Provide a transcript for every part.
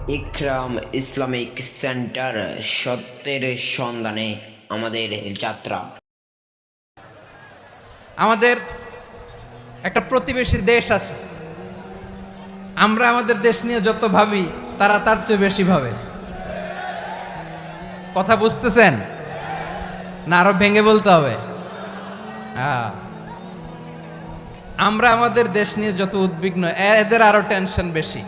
ইকরাম Islamic centre, সত্যের সন্ধানে আমাদের যাত্রা। আমাদের একটা প্রতিবেশী দেশ আছে, আমরা আমাদের দেশ নিয়ে যত ভাবি তারা তার চেয়ে বেশি ভাবে। কথা বুঝতেছেন না? আরো ভেঙে বলতে হবে। আমরা আমাদের দেশ নিয়ে যত উদ্বিগ্ন, এদের আরো টেনশন বেশি।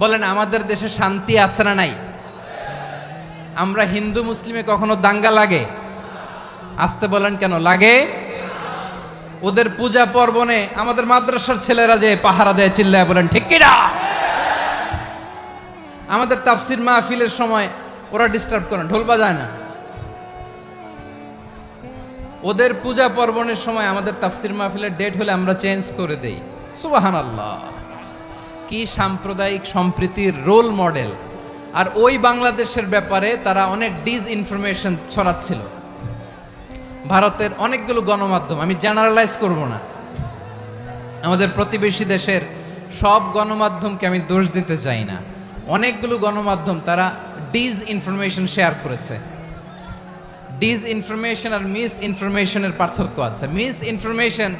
বলেন, আমাদের দেশে শান্তি আছে না নাই? আমরা হিন্দু মুসলিমে কখনো দাঙ্গা লাগে? আসতে বলেন, কেন লাগে? ওদের পূজা পার্বণে আমাদের মাদ্রাসার ছেলেরা যে পাহারা দেয়, চিল্লায় বলেন ঠিক কিনা? আমাদের তাফসির মাহফিলের সময় ওরা ডিস্টার্ব করে, ঢোল বাজায় না। ওদের পূজা পার্বণের সময় আমাদের তাফসির মাহফিলের ডেট হলে আমরা চেঞ্জ করে দেই। সুবহানাল্লাহ, কি সাম্প্রদায়িক সম্প্রীতির রোল মডেল। আর ওই বাংলাদেশের ব্যাপারে তারা অনেক ডিসইনফরমেশন ছড়াচ্ছিল। ভারতের অনেকগুলো গণমাধ্যম, আমি জেনারেলাইজ করব না, আমাদের প্রতিবেশী দেশের সব গণমাধ্যমকে আমি দোষ দিতে চাই না, অনেকগুলো গণমাধ্যম তারা ডিসইনফরমেশন শেয়ার করেছে। ডিসইনফরমেশন আর মিস ইনফরমেশনের পার্থক্য আছে। মিস ইনফরমেশন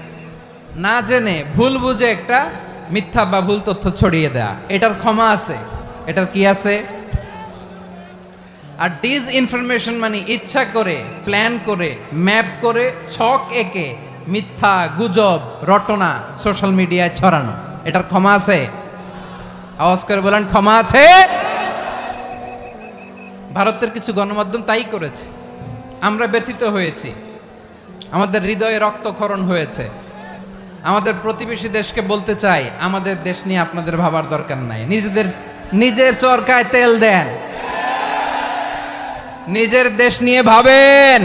না জেনে ভুল বুঝে একটা মিথ্যা বা ভুল তথ্য ছড়িয়ে দেয়া, এটার ক্ষমা আছে, এটার কি আছে। আর ডিসইনফরমেশন মানে ইচ্ছা করে, প্ল্যান করে, ম্যাপ করে, ছক এঁকে মিথ্যা, গুজব, রটনা সোশ্যাল মিডিয়ায় ছড়ানো, এটার ক্ষমা আছে? আওয়াজ করে বলেন, ক্ষমা আছে? ভারতের কিছু গণমাধ্যম তাই করেছে, আমরা ব্যথিত হয়েছি, আমাদের হৃদয়ে রক্তক্ষরণ হয়েছে। আমাদের প্রতিবেশী দেশকে বলতে চাই, আমাদের দেশ নিয়ে আপনাদের ভাবার দরকার নাই, নিজের চরকায় তেল দেন, নিজের দেশ নিয়ে ভাবেন।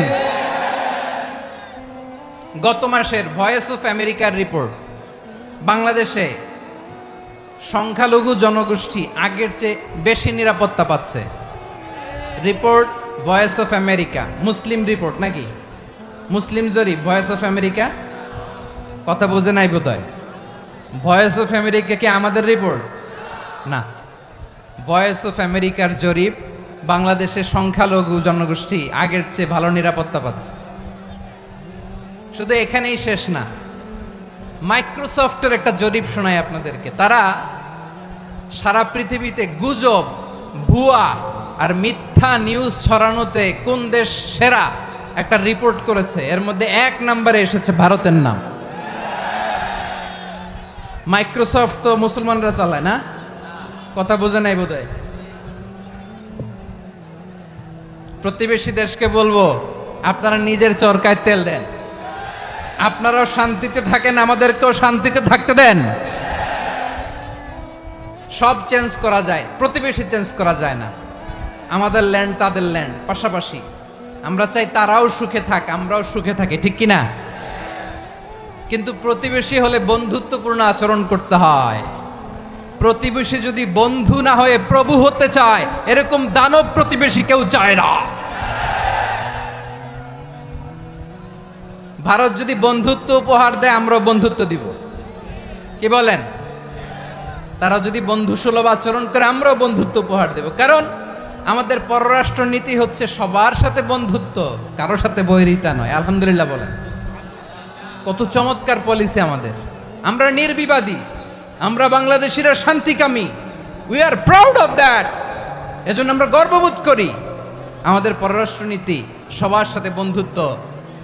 গত মাসের ভয়েস অফ আমেরিকার রিপোর্ট, বাংলাদেশে সংখ্যালঘু জনগোষ্ঠী আগের চেয়ে বেশি নিরাপত্তা পাচ্ছে। Report voice of America, Muslim report নাকি? মুসলিম জরিপ, ভয়েস অফ আমেরিকা। কথা বোঝে নাই বোধহয়। ভয়েস অফ আমেরিকা কি আমাদের রিপোর্ট না? ভয়েস অফ আমেরিকার জরিপ, বাংলাদেশের সংখ্যালঘু জনগোষ্ঠী আগের চেয়ে ভালো নিরাপত্তা পাচ্ছে। শুধু এখানেই শেষ না, মাইক্রোসফটের একটা জরিপ শোনায় আপনাদেরকে। তারা সারা পৃথিবীতে গুজব, ভুয়া আর মিথ্যা নিউজ ছড়ানোতে কোন দেশ সেরা একটা রিপোর্ট করেছে। এর মধ্যে 1 নম্বরে এসেছে ভারতের নাম। মাইক্রোসফট তো মুসলমানরা চালায় না? কথা বোঝে নাই বোধহয়। প্রতিবেশী দেশকে বলবো, আপনারা নিজের চরকায় তেল দেন, আপনারাও শান্তিতে থাকেন, আমাদেরকেও শান্তিতে থাকতে দেন। সব চেঞ্জ করা যায়, প্রতিবেশী চেঞ্জ করা যায় না। আমাদের ল্যান্ড তাদের ল্যান্ড, পাশাপাশি। আমরা চাই তারাও সুখে থাক, আমরাও সুখে থাকি, ঠিক কিনা? কিন্তু প্রতিবেশী হলে বন্ধুত্বপূর্ণ আচরণ করতে হয়। প্রতিবেশী যদি বন্ধু না হয়ে প্রভু হতে চায়, এরকম দানব প্রতিবেশী কেউ চায় না। ভারত যদি বন্ধুত্ব উপহার দেয়, আমরাও বন্ধুত্ব দিব, কি বলেন? তারা যদি বন্ধু সুলভ আচরণ করে, আমরাও বন্ধুত্ব উপহার দেব। কারণ আমাদের পররাষ্ট্র নীতি হচ্ছে সবার সাথে বন্ধুত্ব, কারোর সাথে বৈরিতা নয়। আলহামদুলিল্লাহ বলেন, কত চমৎকার পলিসি আমাদের। আমরা নির্বিবাদী, আমরা বাংলাদেশিরা শান্তিকামী, we are proud of that. এজন্য আমরা গর্ববোধ করি। আমাদের পররাষ্ট্র নীতি সবার সাথে বন্ধুত্ব,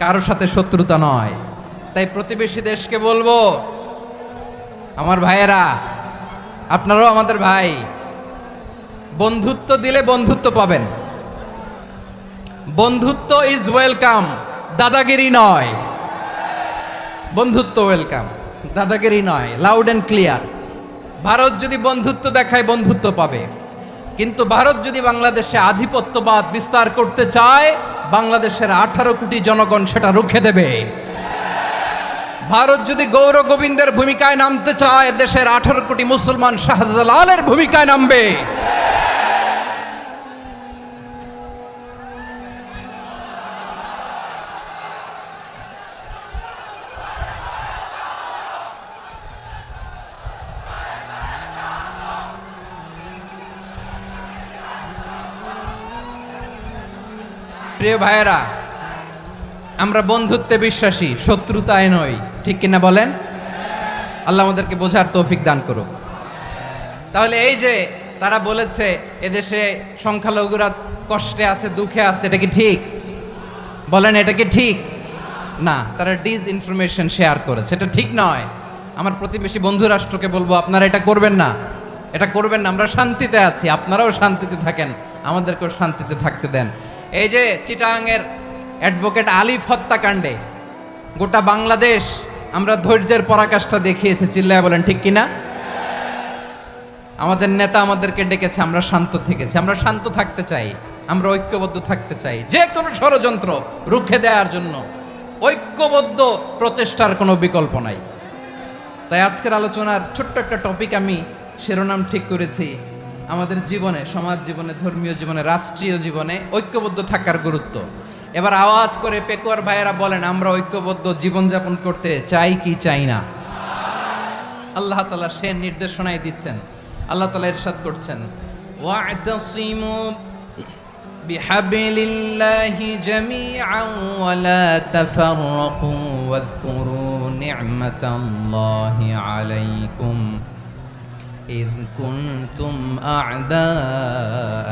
কারোর সাথে শত্রুতা নয়। তাই প্রতিবেশী দেশকে বলবো, আমার ভাইয়েরা, আপনারাও আমাদের ভাই, বন্ধুত্ব দিলে বন্ধুত্ব পাবেন। বন্ধুত্ব ইজ ওয়েলকাম, দাদাগিরি নয়। বন্ধুত্ব ওয়েলকাম, দাদাগিরি নয়, লাউড অ্যান্ড ক্লিয়ার। ভারত যদি বন্ধুত্ব দেখায়, বন্ধুত্ব পাবে। কিন্তু ভারত যদি বাংলাদেশে আধিপত্যবাদ বিস্তার করতে চায়, বাংলাদেশের 18 কোটি জনগণ সেটা রুখে দেবে। ভারত যদি গৌর গোবিন্দের ভূমিকায় নামতে চায়, দেশের 18 কোটি মুসলমান শাহজালালের ভূমিকায় নামবে। প্রিয় ভাইয়েরা, আমরা বন্ধুত্বে বিশ্বাসী, শত্রুতায় নই, ঠিক কিনা বলেন? আল্লাহ আমাদেরকে বোঝার তৌফিক দান করুক। তাহলে এই যে তারা বলেছে এদেশে সংখ্যালঘুরা কষ্টে আছে, দুঃখে আছে, এটা কি ঠিক? বলেন, এটা কি ঠিক? না, তারা ডিসইনফরমেশন শেয়ার করেছে, এটা ঠিক নয়। আমার প্রতিবেশী বন্ধু রাষ্ট্রকে বলবো, আপনারা এটা করবেন না, এটা করবেন না। আমরা শান্তিতে আছি, আপনারাও শান্তিতে থাকেন, আমাদেরকেও শান্তিতে থাকতে দেন। এই যে চিটাগাংয়ের অ্যাডভোকেট আলিফ হত্যাকাণ্ডে গোটা বাংলাদেশ আমরা ধৈর্যের পরাকাষ্ঠা দেখিয়েছে, চিল্লায় বলেন ঠিক কিনা? আমাদের নেতা আমাদেরকে ডেকেছে, আমরা শান্ত থেকেছি। আমরা শান্ত থাকতে চাই, আমরা ঐক্যবদ্ধ থাকতে চাই। যে কোনো ষড়যন্ত্র রুখে দেওয়ার জন্য ঐক্যবদ্ধ প্রচেষ্টার কোনো বিকল্প নাই। তাই আজকের আলোচনার ছোট্ট একটা টপিক আমি শিরোনাম ঠিক করেছি, আমাদের জীবনে, সমাজ জীবনে, ধর্মীয় জীবনে, রাষ্ট্রীয় জীবনে ঐক্যবদ্ধ থাকার গুরুত্ব। এবার আওয়াজ করে পেকুয়ার ভাইয়েরা বলেন, আমরা ঐক্যবদ্ধ জীবনযাপন করতে চাই কি চাই না? আল্লাহ তাআলা সে নির্দেশনাই দিচ্ছেন। আল্লাহ তাআলা ইরশাদ করছেন, ওয়া'তাসিমু বিহাবলিল্লাহি জামিআন ওয়া লা তাফাররাকু ওয়াযকুরু নি'মাতাল্লাহি আলাইকুম إذ كنتم أعداء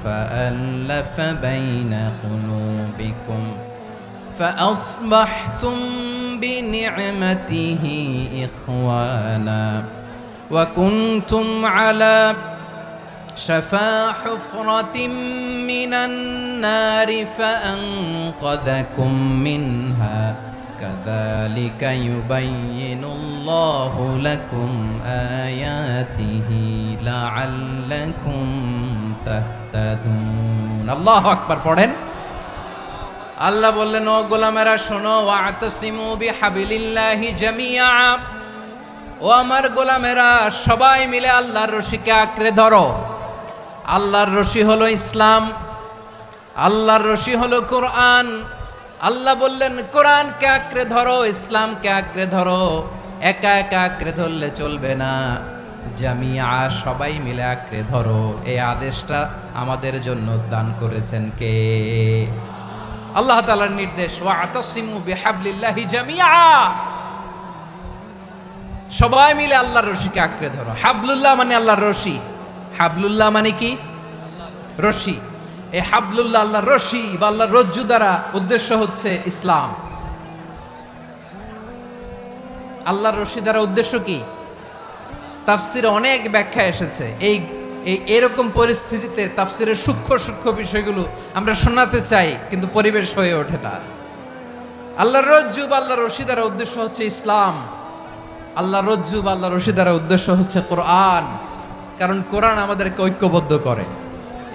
فألف بين قلوبكم فأصبحتم بنعمته إخوانا وكنتم على شفا حفرة من النار فأنقذكم منها كذلك يبين الله لكم آياته لعلكم تهتدون الله أكبر পড়েন। আল্লাহ বললেন, ও গোলামেরা শোনো, ওয়া'তাসিমু বিহাবলিল্লাহি জামিআ, ও আমার গোলামেরা সবাই মিলে আল্লাহর রশিকে আঁকড়ে ধরো। আল্লাহর রশি হলো ইসলাম, আল্লাহর রশি হলো কোরআন। আল্লাহ বললেন, কোরআনকে আঁকড়ে ধরো, ইসলামকে আঁকড়ে ধরো। একা একা আঁকড়ে ধরলে চলবে না, জামিআ সবাই মিলে আঁকড়ে ধরো। এই আদেশটা আমাদের জন্য দান করেছেন কে? আল্লাহ তাআলার নির্দেশ, ওয়া'তাসিমু বিহাবলিল্লাহি জামিআ, সবাই মিলে আল্লাহর রশিকে আঁকড়ে ধরো। হাবলুল্লাহ মানে আল্লাহর রশি। হাবলুল্লাহ মানে কি? রশি। এই হাবলুল্লাহ আল্লাহর রশি বা আল্লাহর রজ্জু দ্বারা উদ্দেশ্য হচ্ছে ইসলাম। আল্লাহর রশি দ্বারা উদ্দেশ্য কি? তাফসিরে অনেক ব্যাখ্যা এসেছে। এই এরকম পরিস্থিতিতে তাফসিরের সূক্ষ্ম সূক্ষ্ম বিষয়গুলো আমরা শোনাতে চাই, কিন্তু পরিবেশ হয়ে ওঠে না। আল্লাহর রজ্জু বা আল্লাহর রশি দ্বারা উদ্দেশ্য হচ্ছে ইসলাম। আল্লাহর রজ্জু বা আল্লাহর রশি দ্বারা উদ্দেশ্য হচ্ছে কোরআন। কারণ কোরআন আমাদেরকে ঐক্যবদ্ধ করে,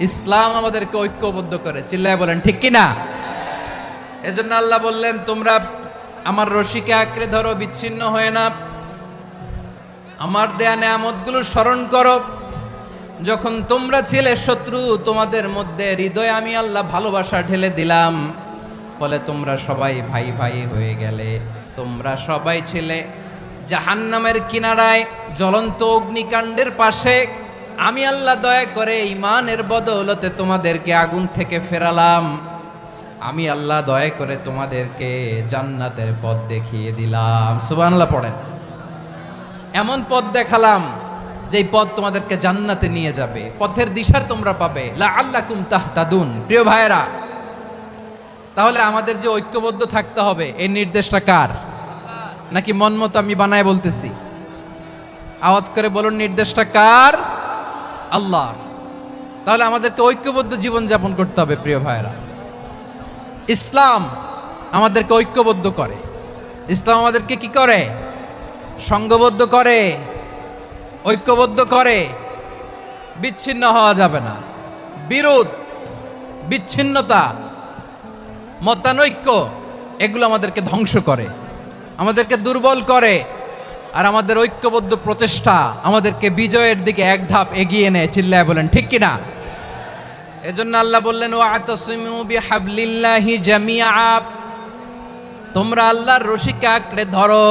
ইসলাম আমাদেরকে ঐক্যবদ্ধ করে। চিল্লায় বলেন ঠিক কিনা? এজন্য আল্লাহ বললেন, তোমরা আমার রশিকে আঁকড়ে ধরো, বিচ্ছিন্ন হয়ে না। আমার দেয়া নেয়ামতগুলো স্মরণ করো। যখন তোমরা ছিলে শত্রু, তোমাদের মধ্যে হৃদয়ে আমি আল্লাহ ভালোবাসা ঢেলে দিলাম, ফলে তোমরা সবাই ভাই ভাই হয়ে গেলে। তোমরা সবাই ছিলে জাহান্নামের কিনারায়, জ্বলন্ত অগ্নিকাণ্ডের পাশে। আমি আল্লাহ দয়া করে ঈমানের বদৌলতে তোমাদেরকে আগুন থেকে ফেরালাম। আমি আল্লাহ দয়া করে তোমাদেরকে জান্নাতের পথ দেখিয়ে দিলাম। সুবহানাল্লাহ পড়েন। এমন পথ দেখালাম যেই পথ তোমাদেরকে জান্নাতে নিয়ে যাবে, পথের দিশা তোমরা পাবে। লাআল্লাকুম তাহতাদুন। প্রিয় ভাইয়েরা, তাহলে আমাদের যে ঐক্যবদ্ধ থাকতে হবে, এই নির্দেশটা কার? নাকি মন মতো আমি বানায় বলতেছি? আওয়াজ করে বলুন, নির্দেশটা কার? আল্লাহ। তাহলে আমাদেরকে ঐক্যবদ্ধ জীবন যাপন করতে হবে। প্রিয় ভাইয়েরা, ইসলাম আমাদেরকে ঐক্যবদ্ধ করে। ইসলাম আমাদেরকে কি করে? সংঘবদ্ধ করে, ঐক্যবদ্ধ করে। বিচ্ছিন্ন হওয়া যাবে না। বিরোধ, বিচ্ছিন্নতা, মতানৈক্য, এগুলো আমাদেরকে ধ্বংস করে, আমাদেরকে দুর্বল করে। আর আমাদের ঐক্যবদ্ধ প্রচেষ্টা আমাদেরকে বিজয়ের দিকে এক ধাপ এগিয়ে নেয়। চিল্লায় বলেন ঠিক কিনা? এজন্য আল্লাহ বললেন, ওয়া'তাসিমু বিহাবলিল্লাহি জামিআ, তোমরা আল্লাহর রশিকে আঁকড়ে ধরো।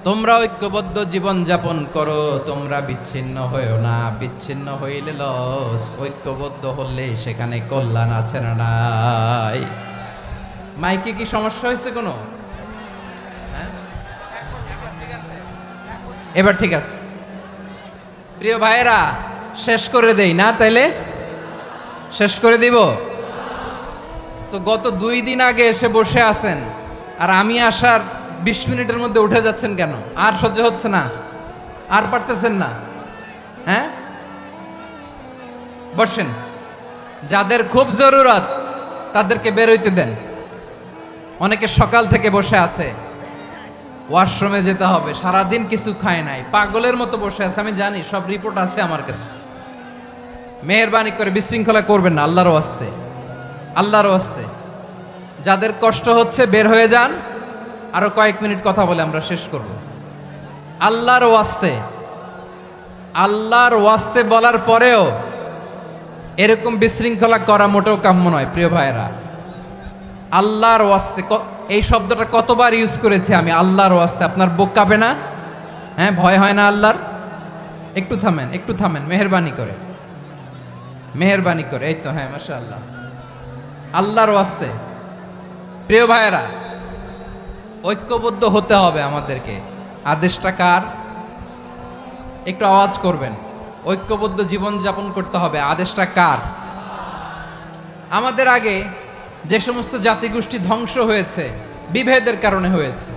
তোমরা ঐক্যবদ্ধ জীবন যাপন করো, তোমরা বিচ্ছিন্ন হয়েও না, বিচ্ছিন্ন হইলে লস, ঐক্যবদ্ধ হলে সেখানে কল্যাণ আছে না নাই? মাইকে কি সমস্যা হয়েছে কোনো? হ্যাঁ? এবার ঠিক আছে প্রিয় ভাইয়েরা, শেষ করে দেই না তাইলে? শেষ করে দিব তো। গত 2 দিন আগে এসে বসে আছেন, আর আমি আসার 20 মিনিটের মধ্যে উঠে যাচ্ছেন কেন? আর সহ্য হচ্ছে না? আর পারতেছেন না? হ্যাঁ, বসেন। যাদের খুব জরুরত তাদেরকে বের হইতে দেন। অনেকে সকাল থেকে বসে আছে, ওয়াশরুমে যেতে হবে, সারাদিন কিছু খায় নাই, পাগলের মতো বসে আছে। আমি জানি, সব রিপোর্ট আছে আমার কাছে। মেহেরবানি করে বিশৃঙ্খলা করবেন না, আল্লাহর ওয়াস্তে, আল্লাহর ওয়াস্তে। যাদের কষ্ট হচ্ছে বের হয়ে যান। আরো কয়েক মিনিট কথা বলে আমরা শেষ করব। আল্লাহর ওয়াস্তে, আল্লাহর ওয়াস্তে বলার পরেও এরকম বিশৃঙ্খলা করা মোটেও কাম্য নয় প্রিয় ভাইয়েরা। আল্লাহর ওয়াস্তে, এই শব্দটা কতবার ইউজ করেছি আমি, আল্লাহর ওয়াস্তে। আপনার বুক কাঁপে না? হ্যাঁ, ভয় হয় না আল্লাহর? একটু থামেন, একটু থামেন, মেহেরবানি করে, মেহেরবানি করে। এই তো, হ্যাঁ, মাশাআল্লাহ। আল্লাহর ওয়াস্তে প্রিয় ভাইয়েরা, ঐক্যবদ্ধ হতে হবে আমাদেরকে। আদেশটা কার? একটু আওয়াজ করবেন। ঐক্যবদ্ধ জীবন যাপন করতে হবে, আদেশটা কার? আমাদের আগে যে সমস্ত জাতিগোষ্ঠী ধ্বংস হয়েছে বিভেদের কারণে হয়েছে।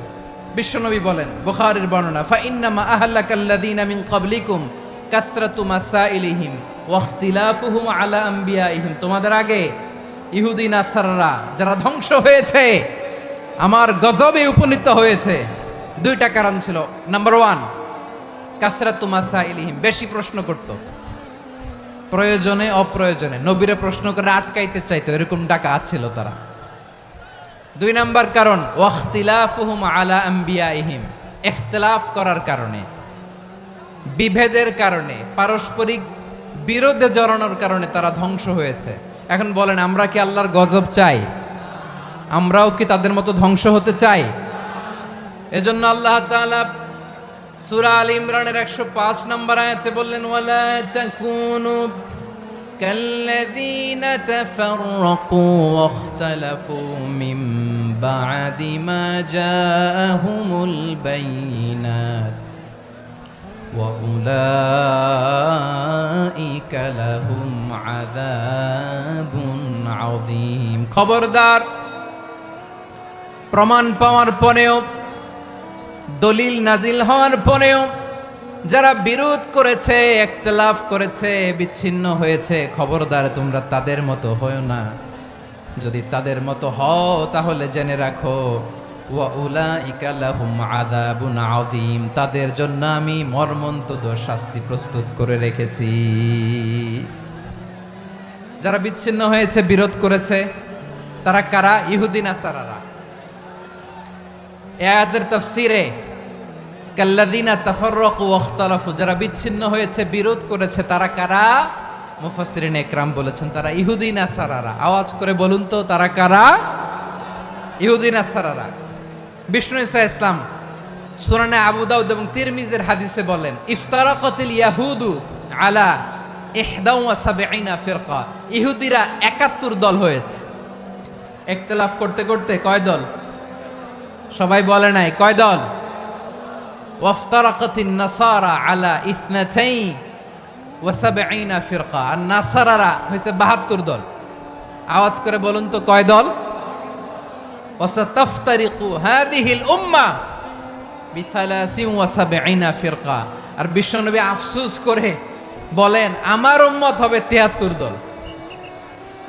বিশ্বনবী বলেন, বুখারীর বর্ণনা, ফা ইন্নামা আহলাকাল্লাযীনা মিন ক্বাবলিকুম কাসরাতু মাসাইলিহিম ওয়া ইখতিলাফুহুম আলা আমবিয়াইহিম। তোমাদের আগে ইহুদি নাসারারা যারা ধ্বংস হয়েছে, আমার গজবে উপনীত হয়েছে, 2টা কারণ ছিল। নাম্বার 1, কাসরাতু মাসাইলিহিম, বেশি প্রশ্ন করত, প্রয়োজনে অপ্রয়োজনে নবীরে প্রশ্ন করে আটকাইতে চাইতো, এরকম ডাকাত ছিল তারা। 2 নাম্বার কারণ, ওয়াখতিলাফুহুম আলা আমবিয়াইহিম, ইখতিলাফ করার কারণে, বিভেদের কারণে, পারস্পরিক বিরোধে জড়ানোর কারণে তারা ধ্বংস হয়েছে। এখন বলেন, আমরা কি আল্লাহর গজব চাই? আমরাও কি তাদের মতো ধ্বংস হতে চাই? এজন্য আল্লাহ তাআলা সূরা আল ইমরানের 105 নম্বর আয়াতে বললেন, ওয়ালা তাকুনু কাল্লাযীনা তাফাররাকু ওয়াখতালাফু মিন বা'দি মা জাআহুমুল বাইয়িনাত ওয়া উলাইকা লাহুম আযাবুন আযীম। খবরদার, প্রমাণ পাওয়ার পরেও, দলিল নাজিল হওয়ার পরেও যারা বিরোধ করেছে, ইখতিলাফ করেছে, বিচ্ছিন্ন হয়েছে, খবরদার তোমরা তাদের মতো হয়ো না। যদি তাদের মতো হও তাহলে জেনে রাখো, ওয়া উলাইকা লাহুম আযাবুন আযীম, তাদের জন্য আমি মর্মন্তুদ শাস্তি প্রস্তুত করে রেখেছি। যারা বিচ্ছিন্ন হয়েছে, বিরোধ করেছে, তারা কারা? ইহুদি নাসারারা। এই আয়াতের তাফসীরে কাল্লাযীনা তাফাররাকু ওয়াখতালাফু, যারা বিচ্ছিন্ন হয়েছে, বিরোধ করেছে, তারা কারা? মুফাসসিরিন ইকরাম বলেছেন তারা ইহুদি নাসারারা। আওয়াজ করে বলুন তো, তারা কারা? ইহুদি নাসারারা। বিষ্ণু ঈসা ইসলাম সুনানে আবু দাউদ এবং তিরমিজির হাদিসে বলেন, ইফতারাকাতিল ইয়াহুদু আলা 71 ফিরকা, ইহুদিরা 71 দল হয়েছে। ইখতিলাফ করতে করতে কয় দল? সবাই বলে নাই, কয় দল? ওয়াফতারাকাতিন নাসারা আলা 72 ফিরকা, আর নাসারারা হয়েছে 72 দল। আওয়াজ করে বলুন তো, কয় দল? ওয়াসাতাফতারিকু হাদিহিল উম্মাহ বি73 ফিরকা। আর বিশ্বনবী আফসোস করে বলেন, আমার উম্মত হবে 73 দল।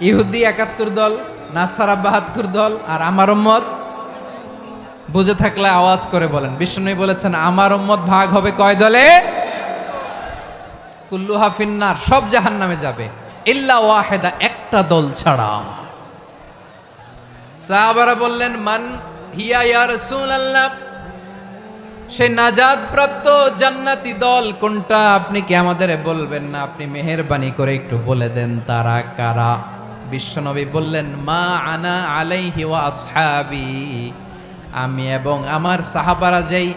ইহুদি 71 দল, নাসারা 72 দল, আর আমার উম্মত, বুঝে থাকলে আওয়াজ করে বলেন। বিষ্ণু বলেছেন, আমার উম্মত ভাগ হবে কয় দলে? কুল্লুহা ফিন্নার, সব জাহান্নামে যাবে, ইল্লা ওয়াহিদা, একটা দল ছাড়া। সাহাবারা বললেন, মান হিয়া ইয়া রাসূলুল্লাহ, সে নাজাত প্রাপ্ত জান্নাতি দল কোনটা? আপনি কি আমাদের বলবেন না? আপনি মেহেরবানি করে একটু বলে দেন তারা কারা। বিশ্বনবী বললেন, মা আনা আলাইহি ওয়া আসহাবি, আমি এবং আমার সাহাবারা যেই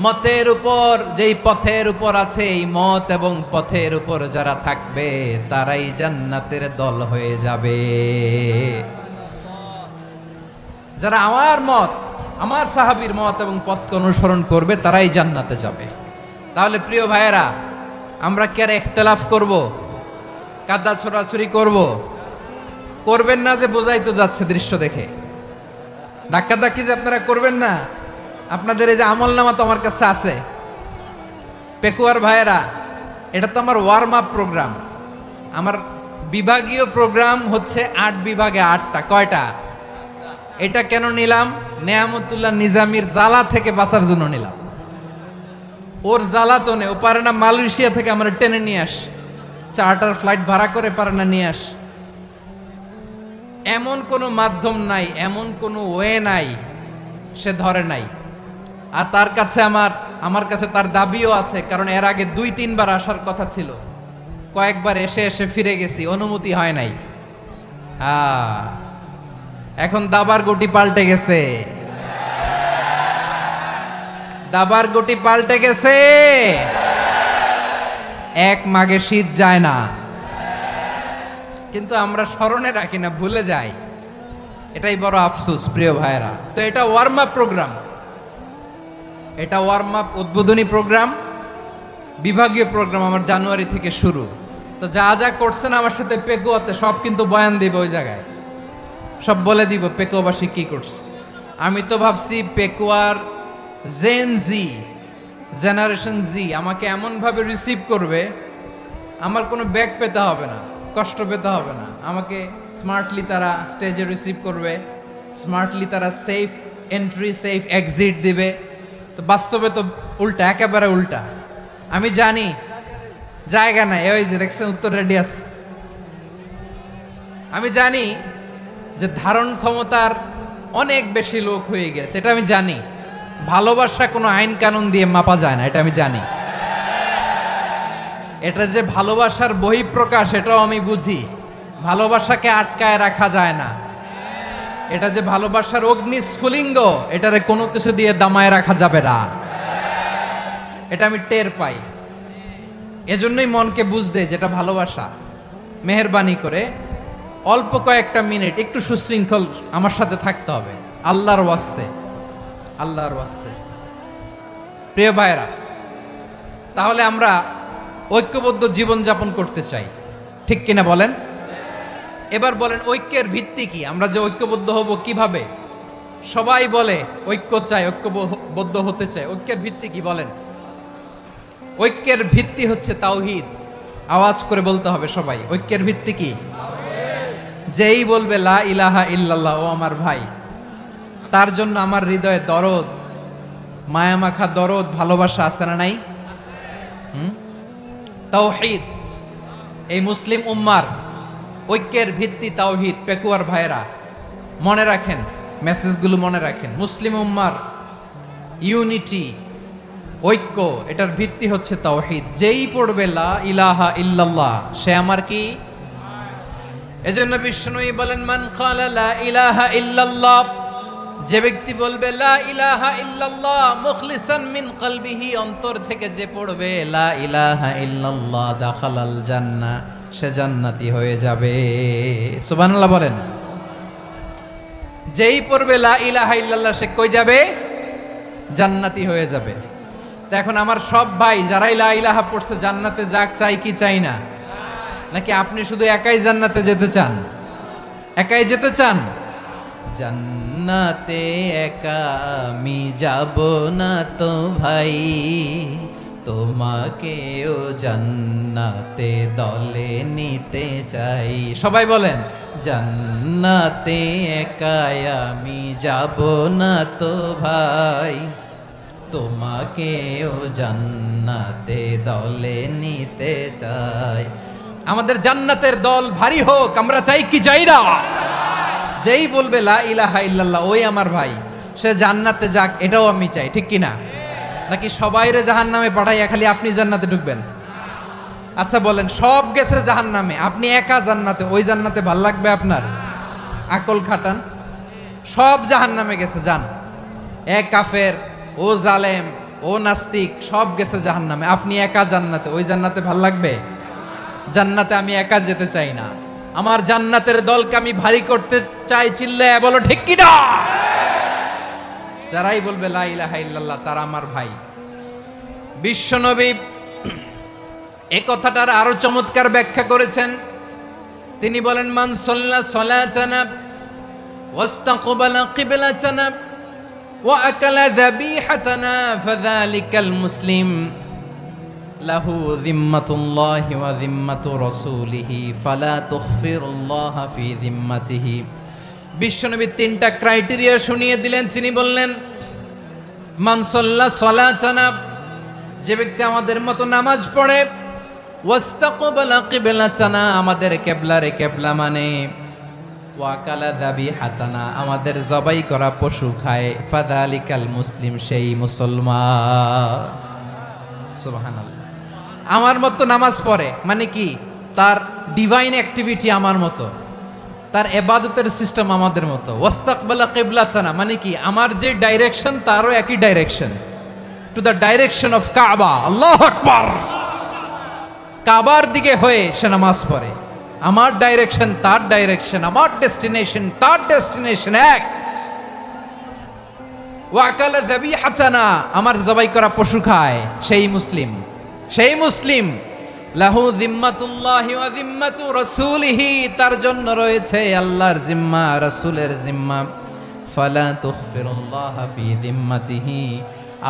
মতের উপর, যেই পথের উপর আছে, এই মত এবং পথের উপর যারা থাকবে তারাই জান্নাতের দল হয়ে যাবে। যারা আমার মত, আমার সাহাবীর মত এবং পথকে অনুসরণ করবে তারাই জান্নাতে যাবে। তাহলে প্রিয় ভাইয়েরা, আমরা কি আর ইখতিলাফ করব, কাদা ছোড়াছুরি করব? করবেন না যে বোঝাই তো যাচ্ছে দৃশ্য দেখে। ধাক্কাধাক্কি যে আপনারা করবেন না, আপনাদের এই যে আমলনামা তো আমার কাছে আছে। পেকুয়ার ভাইয়েরা, এটা তো আমার ওয়ার্ম আপ প্রোগ্রাম। আমার বিভাগীয় প্রোগ্রাম হচ্ছে 8 বিভাগে 8টা। কয়টা? এটা কেন নিলাম? নেয়ামতুল্লাহ নিজামীর জ্বালা থেকে বাঁচার জন্য নিলাম। ওর জ্বালাতনে ও পারে না মালয়েশিয়া থেকে আমার টেনে নিয়ে আস, চার্টার ফ্লাইট ভাড়া করে পারে না নিয়ে আস। এমন কোনো মাধ্যম নাই, এমন কোনো ওয়ে নাই সে ধরে নাই। আর তার কাছে আমার কাছে তার দাবিও আছে, কারণ এর আগে 2-3 বার আসার কথা ছিল, কয়েকবার এসে এসে ফিরে গেছি, অনুমতি হয় নাই। এখন দাবার গুটি পাল্টে গেছে, দাবার গুটি পাল্টে গেছে। এক মাঘে শীত যায় না, কিন্তু আমরা স্মরণে রাখি না, ভুলে যাই। এটাই বড় আফসোস প্রিয় ভাইরা। তো এটা ওয়ার্ম আপ প্রোগ্রাম, এটা ওয়ার্ম আপ উদ্বোধনী প্রোগ্রাম, বিভাগীয় প্রোগ্রাম আমার জানুয়ারি থেকে শুরু। তো যা যা করছেন আমার সাথে পেকুয়াতে সব কিন্তু বয়ান দিব, ওই জায়গায় সব বলে দিব পেকুয়াবাসী কি করছে। আমি তো ভাবছি পেকুয়ার জেনারেশন জি আমাকে এমনভাবে রিসিভ করবে, আমার কোনো ব্যাক পেতে হবে না, কষ্ট পেতে হবে না। আমাকে স্মার্টলি তারা স্টেজে রিসিভ করবে, স্মার্টলি তারা সেফ এন্ট্রি সেফ এক্সিট দিবে। তো বাস্তবে তো উল্টা, একেবারে উল্টা। আমি জানি জায়গা নাই, ওই যে দেখছেন উত্তর রেডিয়াস। আমি জানি যে ধারণ ক্ষমতার অনেক বেশি লোক হয়ে গেছে, এটা আমি জানি। ভালোবাসা কোনো আইন কানুন দিয়ে মাপা যায় না, এটা আমি জানি। এটা যে ভালোবাসার বহিঃপ্রকাশ এটাও আমি বুঝি। ভালোবাসাকে আটকায় রাখা যায় না। এটা যে ভালোবাসার অগ্নিস্ফুলিঙ্গ, এটারে কোনো কিছু দিয়ে দামায় রাখা যাবে না, এটা আমি টের পাই। এজন্যই মনকে বুঝতে যেটা ভালোবাসা। মেহেরবানি করে অল্প কয়েকটা মিনিট একটু সুশৃঙ্খল আমার সাথে থাকতে হবে, আল্লাহর ওয়াস্তে, আল্লাহর ওয়াস্তে। প্রিয় ভাইরা, তাহলে আমরা ঐক্যবদ্ধ জীবন যাপন করতে চাই, ঠিক কিনা বলেন? এবার বলেন ঐক্যের ভিত্তি কি? আমরা যে ঐক্যবদ্ধ হব কিভাবে? সবাই বলে ঐক্য চাই, ঐক্যবদ্ধ হতে চাই। ঐক্যের ভিত্তি কি বলেন? ঐক্যের ভিত্তি হচ্ছে তাওহীদ। আওয়াজ করে বলতে হবে সবাই, ঐক্যের ভিত্তি কি? যেই বলবে লা ইলাহা ইল্লাল্লাহ, ও আমার ভাই, তার জন্য আমার হৃদয়ে দরদ, মায়ামাখা দরদ, ভালোবাসা আছে না নাই? তাওহীদ। এই মুসলিম উম্মার ঐক্যের ভিত্তি তাওহীদ। পেকুয়ার ভাইরা মনে রাখেন, মেসেজগুলো মনে রাখেন। মুসলিম উম্মার ইউনিটি, ঐক্য, এটার ভিত্তি হচ্ছে তাওহীদ। যেই পড়বে লা ইলাহা ইল্লাল্লাহ সে আমার কি? এজন্য বিষ্ণুই বলেন মান ক্বালা লা ইলাহা ইল্লাল্লাহ, যে ব্যক্তি বলবে লা ইলাহা ইল্লাল্লাহ মুখলিসান মিন কলবিহি, অন্তর থেকে যে পড়বে লা ইলাহা ইল্লাল্লাহ, দাখালাল জান্নাহ, সে জান্নাতি হয়ে যাবে। সুবহানাল্লাহ বলেন। যেই পড়বে লা ইলাহা ইল্লাল্লাহ সে কই যাবে? জান্নাতি হয়ে যাবে। তো এখন আমার সব ভাই যারাই লা ইলাহা পড়ছে জান্নাতে যাক, চাই কি চাই না? নাকি আপনি শুধু একাই জান্নাতে যেতে চান? একাই যেতে চান? জান্নাতে একা আমি যাব না তো ভাই, তোমাকেও জান্নাতে দলে নিতে চাই। সবাই বলেন জান্নাতে একা আমি যাব না তো ভাই, তোমাকেও জান্নাতে দলে নিতে চাই। আমাদের জান্নাতের দল ভারী হোক, আমরা চাই কি চাই না? যেই বলবে লা ইলাহা ইল্লাল্লাহ ওই আমার ভাই, সে জান্নাতে যাক, এটাও আমি চাই, ঠিক কিনা? নাকি সবাইরে জাহান্নামে পাঠাইয়া খালি আপনি জান্নাতে ঢুকবেন? আচ্ছা বলেন, সব গেছে জাহান্নামে, আপনি একা জান্নাতে, ওই জান্নাতে ভাল লাগবে আপনার? আকল খাটান। সব জাহান্নামে গেছে, যান। এ কাফের, ও জালেম, ও ও নাস্তিক সব গেছে জাহান্নামে, আপনি একা জান্নাতে। ওই জান্নাতে ভাল লাগবে? জান্নাতে আমি একা যেতে চাই না, আমার জান্নাতের দলকে আমি ভারী করতে চাই। চিল্লায় বলো ঠিক কি না? যারাই বলবে লা ইলাহা ইল্লাল্লাহ তারা আমার ভাই। বিশ্বনবী এই কথাটার আরো চমৎকার ব্যাখ্যা করেছেন। তিনি বলেন, মান সাল্লা সালাতানা ওয়াস্তাকবালা কিবলাতানা ওয়া আকালা যাবিহাতানা ফাযালিকাল মুসলিম লাহু যিম্মাতুল্লাহি ওয়া যিম্মাতু রাসূলিহি ফালা তুখফিরুল্লাহা ফি যিম্মাতিহি। বিশ্বনবী তিনটা ক্রাইটেরিয়া শুনিয়ে দিলেন। তিনি বললেন, মান সাল্লা সালাতানা, যে ব্যক্তি আমাদের মতো নামাজ পড়ে, ওয়াস্তাকবালা কিবলাতানা, আমাদের কিবলারে কিবলা মানে, ওয়াকালা যাবিহাতানা, আমাদের জবাই করা পশু খায়, ফাযালিকাল মুসলিম, সেই মুসলমান। সুবহানাল্লাহ। আমার মতো নামাজ পড়ে মানে কি? তার ডিভাইন অ্যাক্টিভিটি আমার মতো, তার ইবাদতের সিস্টেম আমাদের মতো। ওয়াস্তাকবালা কিবলাতানা মানে কি? আমার যে ডাইরেকশন তারও একই direction, to the direction of কাবা। আল্লাহু আকবার। কাবার দিকে হয়ে সে নামাজ পড়ে। আমার ডাইরেকশন তার ডাইরেকশন, আমার ডেস্টিনেশন তার ডেস্টিনেশন এক। ওয়াকালা যাবিহাতানা, আমার জবাই করা পশু খায়, সেই মুসলিম। সেই মুসলিম। লাহু যিম্মাতুল্লাহি ওয়া যিম্মাতু রাসূলিহি, তার জন্য রয়েছে আল্লাহর জিম্মা, রাসূলের জিম্মা। ফালা তুখফিরুল্লাহা ফি যিম্মাতিহি,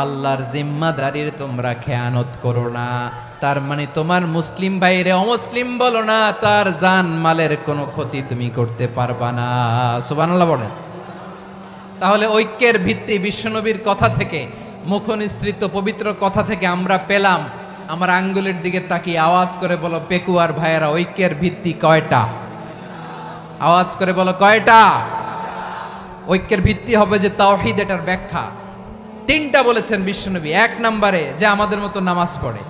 আল্লাহর জিম্মাদারির তোমরা খেয়ানত করো না। তার মানে তোমার মুসলিম ভাইরে অমুসলিম বলো না, তার জান মালের কোনো ক্ষতি তুমি করতে পারবা না। সুবহানাল্লাহ বলেন। তাহলে ঐক্যের ভিত্তি বিশ্বনবীর কথা থেকে, মুখনিসৃত পবিত্র কথা থেকে আমরা পেলাম। আমার আঙ্গুলের দিকে তাকিয়ে আওয়াজ করে বলো পেকুয়ার ভাইয়েরা, ঐক্যের ভিত্তি কয়টা? আওয়াজ করে বলো কয়টা? ঐক্যের ভিত্তি হবে যে তাওহীদ, এটার ব্যাখ্যা তিনটা বলেছেন বিশ্বনবী। এক নম্বরে যে আমাদের মতো নামাজ পড়ে,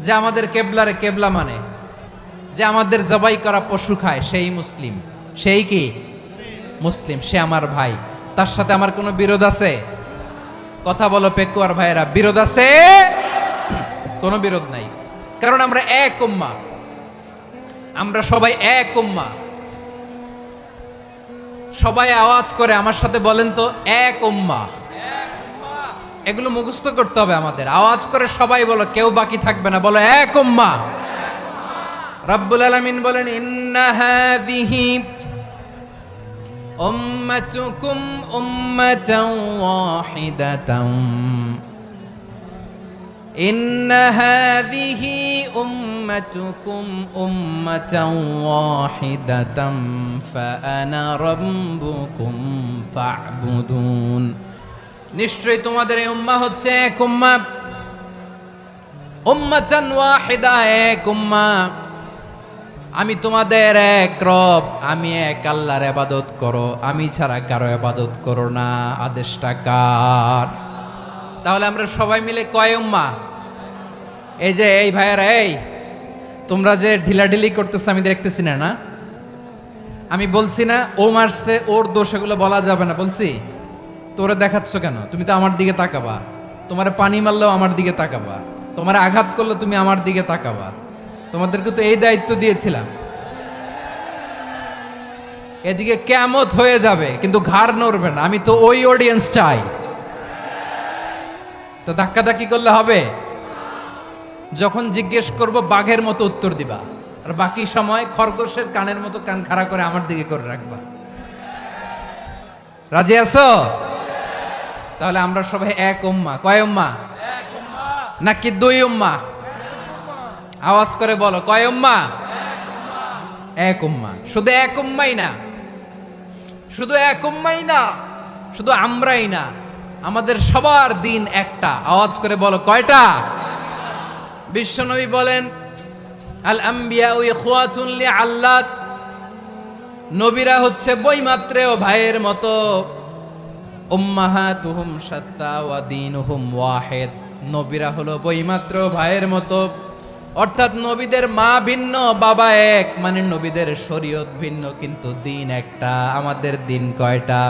যে আমাদের কেবলারে কেবলা মানে, যে আমাদের জবাই করা পশু খায়, সেই মুসলিম। সেই কি মুসলিম? সে আমার ভাই। তার সাথে আমার কোনো বিরোধ আছে? কথা বলো পেকুয়ার ভাইয়েরা, বিরোধ আছে? কোনো বিরোধ নাই, কারণ আমরা এক উম্মাহ, আমরা সবাই এক উম্মাহ। সবাই আওয়াজ করে আমার সাথে বলেন তো, এক উম্মাহ। এগুলো মুখস্থ করতে হবে আমাদের। আওয়াজ করে সবাই বলো, কেউ বাকি থাকবে না, বলো এক উম্মাহ। রব্বুল আলামিন বলেন, ইন্না হাযিহি উম্মাতুকুম উম্মাতান ওয়াহিদাতান, ইন্না হাযিহি উম্মাতুকুম উম্মাতান ওয়াহিদাতান ফাআনা রাব্বুকুম ফা'বুদুন। নিশ্চয়ই তোমাদের এই উম্মাহ হচ্ছে এক উম্মাহ, উম্মাতান ওয়াহিদা, এক উম্মাহ। আমি তোমাদের এক রব, আমি এক আল্লাহর ইবাদত করো, আমি ছাড়া কারো ইবাদত করো না। আদেশটা কার? তাহলে আমরা সবাই মিলে কয় উম্মাহ? এই যে এই ভাইয়েরা, এই তোমরা যে ঢিলাঢিলি করতেছো আমি দেখতেছি না, না আমি বলছি না ও মারছে ওর দোষ, এগুলো বলা যাবে না বলছি? তোরে দেখাচ্ছ কেন? তুমি তো আমার দিকে তাকাবা। তোমার পানি মারলেও আমার দিকে তাকাবা, তোমার আঘাত করলে তুমি আমার দিকে তাকাবা। তোমাদেরকে তো এই দায়িত্ব দিয়েছিলাম। এদিকে কিয়ামত হয়ে যাবে কিন্তু ঘাড় নড়বে না, আমি তো ওই অডিয়েন্স চাই। তো ধাক্কাধাক্কি করলে হবে? যখন জিজ্ঞেস করব বাঘের মতো উত্তর দিবা, আর বাকি সময় খরগোশের কানের মতো কান খাড়া করে আমার দিকে করে রাখবা। রাজি আছো? তাহলে আমরা সবাই এক উম্মাহ। কয় উম্মাহ? নাকি দুই উম্মাহ? আওয়াজ করে বলো, কয় উম্মাহ? এক উম্মাহ। শুধু এক উম্মাই না, শুধু এক উম্মাই না, শুধু আমরাই না, আমাদের সবার দিন একটা। আওয়াজ করে বলো কয়টা? বিশ্বনবী বলেন, আল আম্বিয়া ইখওয়াতুন লিআল্লাত, নবীরা হচ্ছে বৈমাত্রেয় ভাইয়ের মতো। উম্মাহাতুহুম শাত্তা ওয়া দীনুহুম ওয়াহিদ, নবীরা হলো বৈমাত্রেয় ভাইয়ের মতো। অর্থাৎ নবীদের মা ভিন্ন, বাবা এক, মানে নবীদের শরীয়ত ভিন্ন কিন্তু দিন একটা। আমাদের দিন কয়টা?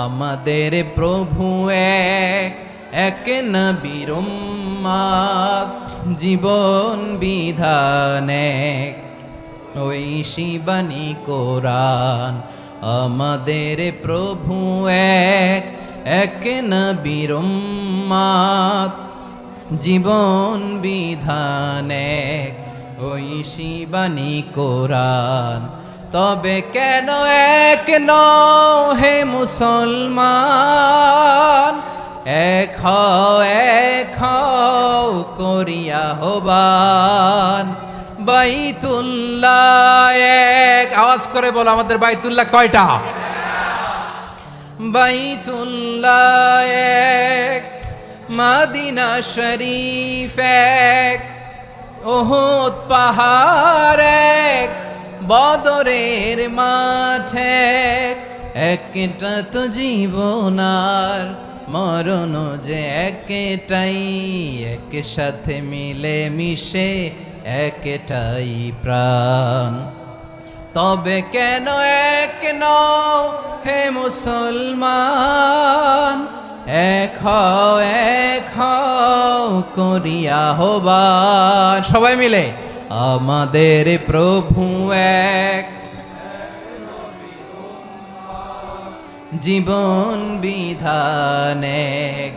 আমাদের প্রভু এক, এক নবীর উম্মত জীবন বিধান এক, ওই শিবানী কোরআন আমাদের প্রভু এক। এক নবীর উম্মত জীবন বিধান এক, ওই শিবানী কোরআন। তবে কেন এক নও হে মুসলমান, এক হও করিয়া হবান। বাইতুল্লাহ এক, আওয়াজ করে বলো আমাদের বাইতুল্লাহ কয়টা? বাইতুল্লাহ এক, মদিনা শরীফ এক, উহুদ পাহাড় এক, বদরের মাঠ এক। একটা তো জীবন আর মরণ যে একটাই, এক সাথে মিলে মিশে একটাই প্রাণ। তবে কেন এক নও হে মুসলমান, এক হও করিয়া হবান। সবাই মিলে আমাদের প্রভু এক, জীবন বিধান এক,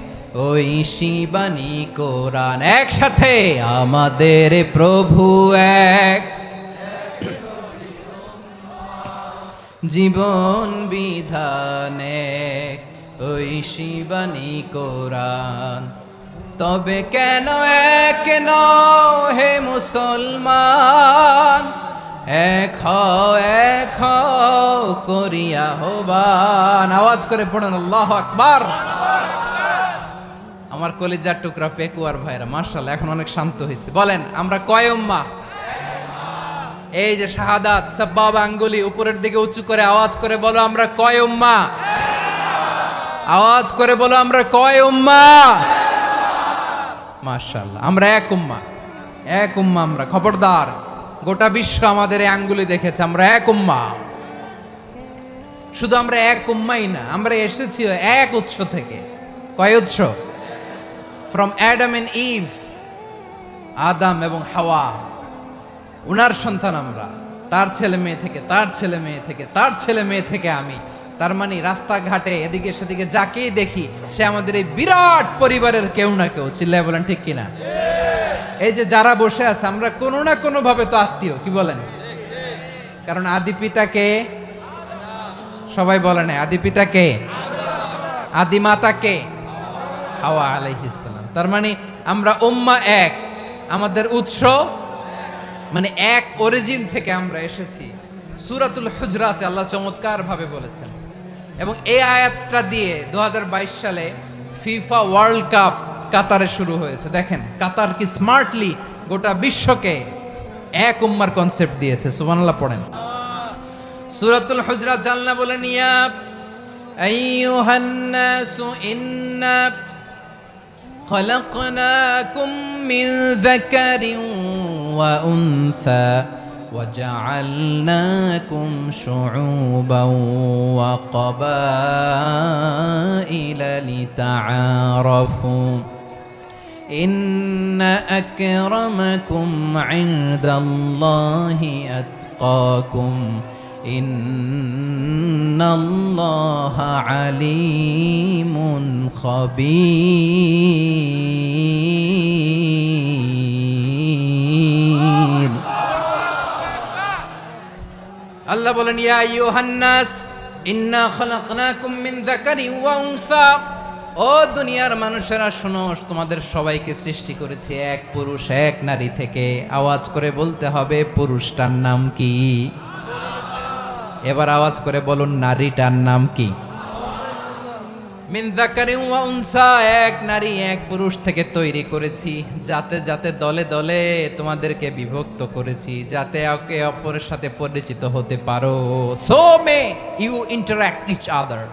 ওই শিবানী কোরআন। একসাথে আমাদের প্রভু এক, জীবন বিধান এক, ওই শিবানী কোরআন। তবে কেন এক নও হে মুসলমান, এক হও করিয়া হবান। আওয়াজ করে পড়ুন আল্লাহু আকবার। আমার কলিজার টুকরা পেকুয়ার ভাইরা মাশাআল্লাহ এখন অনেক শান্ত হয়েছে। বলেন আমরা কয় উম্মাহ? এই যে শাহাদাত সাব্বাবা আঙ্গুলি উপরের দিকে উঁচু করে আওয়াজ করে বলো আমরা কয় উম্মাহ? আওয়াজ করে বলো আমরা কয় উম্মাহ? মাশাআল্লাহ আমরা এক উম্মাহ, এক উম্মাহ আমরা। খবরদার, গোটা বিশ্ব আমাদের এই আঙ্গুলি দেখেছে আমরা এক উম্মাহ। শুধু আমরা এক উম্মাই না, আমরা এসেছি এক উৎস থেকে। কয় উৎস? ফ্রম অ্যাডাম এন্ড ইভ, আদম এবং হাওয়া, উনার সন্তান আমরা। তার ছেলে মেয়ে থেকে, তার ছেলে মেয়ে থেকে, তার ছেলে মেয়ে থেকে আমি। তার মানে রাস্তাঘাটে এদিকে সেদিকে যাকেই দেখি সে আমাদের এই বিরাট পরিবারের কেউ না কেউ। চিল্লায় বলেন ঠিক কিনা? এই যে যারা বসে আছে আমরা কোনো না কোনো ভাবে তো আত্মীয়, কি বলেন? কারণ আদি পিতাকে সবাই বলে না, আদি পিতাকে, আদি মাতাকে হাওয়া আলাইহিস সালাম। তার মানে আমরা উম্মাহ এক, আমাদের উৎস মানে এক অরিজিন থেকে আমরা এসেছি। সূরাতুল হুজরাতে আল্লাহ চমৎকার ভাবে বলেছেন। এবং এই আয়াতটা দিয়ে 2022 সালে ফিফা ওয়ার্ল্ড কাপ কাতারে শুরু হয়েছে। দেখেন কাতার কি স্মার্টলি গোটা বিশ্বকে এক উম্মার কনসেপ্ট দিয়েছে। সুবহানাল্লাহ পড়েন। সূরাতুল হুজরাত আল্লাহ বলেন ইয়া আইয়ুহান নাসু ইন্না খলাকনাকুম মিন যাকারিন ওয়া উনসা وجعلناكم شعوبا وقبائل لتعارفوا إن أكرمكم عند الله أتقاكم إن الله عليم خبير আল্লাহ বলেন ইয়া আইয়ুহান নাস ইন্না খলাকনাকুম মিন যাকারিন ওয়া উনসা, ও দুনিয়ার মানুষেরা শোনো, তোমাদের সবাইকে সৃষ্টি করেছি এক পুরুষ এক নারী থেকে। আওয়াজ করে বলতে হবে পুরুষটার নাম কি? এবার আওয়াজ করে বলুন নারীটার নাম কি? মিন যাকারিন ওয়া উনসা, এক নারী এক পুরুষ থেকে তৈরি করেছি। যাতে যাতে দলে দলে তোমাদেরকে বিভক্ত করেছি, যাতে একে অপরের সাথে পরিচিত হতে পারো। So may you interact each other.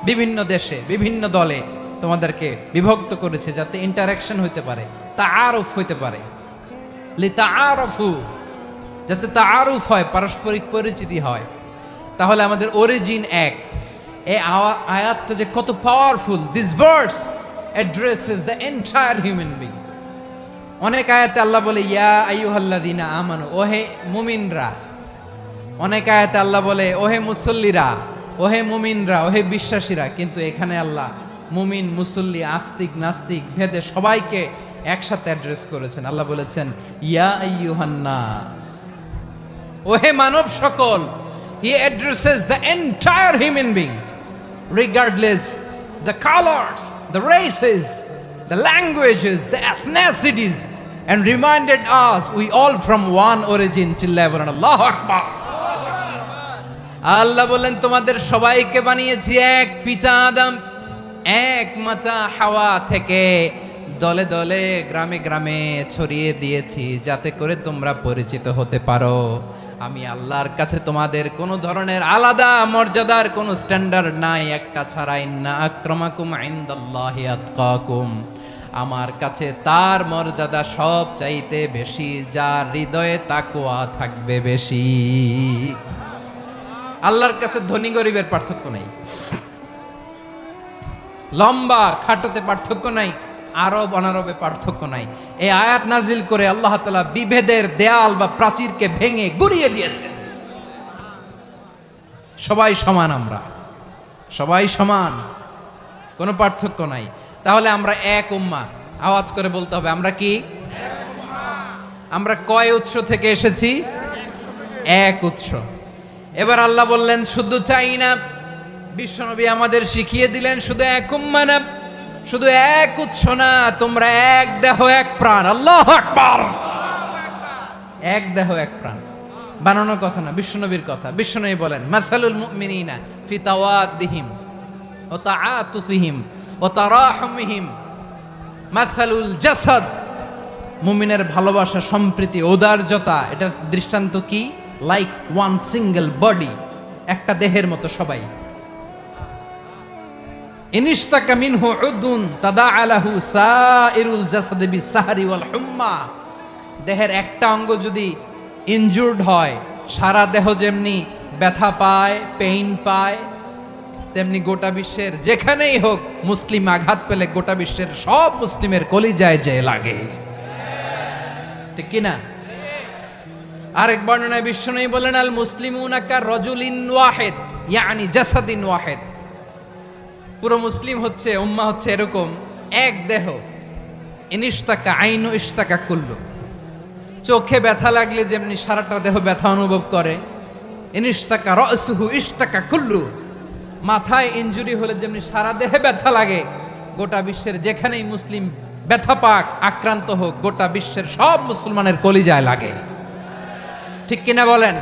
বিভিন্ন দেশে বিভিন্ন দলে তোমাদেরকে বিভক্ত করেছে যাতে ইন্টারাকশন হইতে পারে, তাআরুফ হইতে পারে। লিতাআরাফু, যাতে তাআরুফ হয়, পারস্পরিক পরিচিতি হয়। তাহলে আমাদের অরিজিন এক। এই আয়াতটা যে কত powerful, this verse addresses the entire human being. অনেক আয়াতে আল্লাহ বলে ইয়া আইয়ুহাল্লাযীনা আমানু, ওহে মুমিনরা। অনেক আয়াতে আল্লাহ বলে ওহে মুসল্লিরা, ওহে মুমিনরা, ওহে বিশ্বাসীরা। কিন্তু এখানে আল্লাহ মুমিন, মুসল্লি, আস্তিক, নাস্তিক ভেদে সবাইকে একসাথে অ্যাড্রেস করেছেন। আল্লাহ বলেছেন ইয়া আইয়ুহান নাস, ওহে মানব সকল। He addresses the entire human being, regardless the colors, the races, the languages, the ethnicities, and reminded us we all from one origin. চিল্লায় বলেন আল্লাহু আকবার। আল্লাহ বলেন তোমাদের সবাইকে বানিয়েছি এক পিতা আদম, এক মাতা হাওয়া থেকে, দলে দলে গ্রামে গ্রামে ছড়িয়ে দিয়েছি যাতে করে তোমরা পরিচিত হতে পারো। আমি আল্লাহর কাছে তোমাদের কোনো ধরনের আলাদা মর্যাদার কোনো স্ট্যান্ডার্ড নাই একটা ছাড়া। ইন্না আক্রামাকুম ইনদাল্লাহি আতকাকুম, আমার কাছে তার মর্যাদা সব চাইতে বেশি যার হৃদয়ে তাকওয়া থাকবে বেশি। আল্লাহর কাছে ধনী গরিবের পার্থক্য নাই, লম্বা খাটোতে পার্থক্য নাই, আরব অনারবে পার্থক্য নাই। এই আয়াত নাজিল করে আল্লাহ তাআলা বিভেদের দেয়াল বা প্রাচীরকে ভেঙে গুড়িয়ে দিয়েছেন। সবাই সমান, আমরা সবাই সমান, কোনো পার্থক্য নাই। তাহলে আমরা এক উম্মাহ। আওয়াজ করে বলতে হবে আমরা কি? আমরা কয় উৎস থেকে এসেছি? এক উৎস। এবার আল্লাহ বললেন শুধু তাই না, বিশ্বনবী আমাদের শিখিয়ে দিলেন শুধু এক উম্মাহ না, শুধু এক উৎস না, তোমরা এক দেহ এক প্রাণ। আল্লাহু আকবার। এক দেহ এক প্রাণ বানানোর কথা না, বিশ্বনবীর কথা। বিশ্বনবী বলেন মাসালুল মুমিনিনা ফি তাওয়াদ্দিহিম ওয়া তাআতুফিহিম ওয়া তারাহুমিহিম মাসালুল জাসাদ। মুমিনের ভালোবাসা, সম্প্রীতি, ঔদার্যতা, এটা দৃষ্টান্ত কি? লাইক ওয়ান সিঙ্গেল বডি, একটা দেহের মতো সবাই। ইনিশতাকা মিনহু উদুন তাদাআলাহু সাইরুল জাসাদি বিসাহরি ওয়াল হুম্মা। দেহের একটা অঙ্গ যদি ইনজুর্ড হয়, সারা দেহ যেমনি ব্যথা পায়, পেইন পায়, তেমনি গোটা বিশ্বের যেখানেই হোক মুসলিম আঘাত পেলে গোটা বিশ্বের সব মুসলিমের কলিজায় যে লাগে, ঠিক কিনা? আরেক বর্ণনায় বিশ্বনবী বলেন আল মুসলিমুনা কা রাজুলিন ওয়াহিদ ইয়ানি জাসাদিন ওয়াহিদ। পুরো মুসলিম হচ্ছে, উম্মাহ হচ্ছে এরকম এক দেহ। ইনিশতাকা আইনু ইশতাকা কুল্লু। চোখে ব্যথা লাগলে যেমনি সারাটা দেহ ব্যথা অনুভব করে, ইনিশতাকা রাসুহু ইশতাকা কুল্লু। মাথায় ইনজুরি হলে যেমনি সারা দেহে ব্যথা লাগে, গোটা বিশ্বের যেখানেই মুসলিম ব্যথা পাক, আক্রান্ত হোক, গোটা বিশ্বের সব মুসলমানের কলিজায় লাগে, ঠিক কিনা বলেন?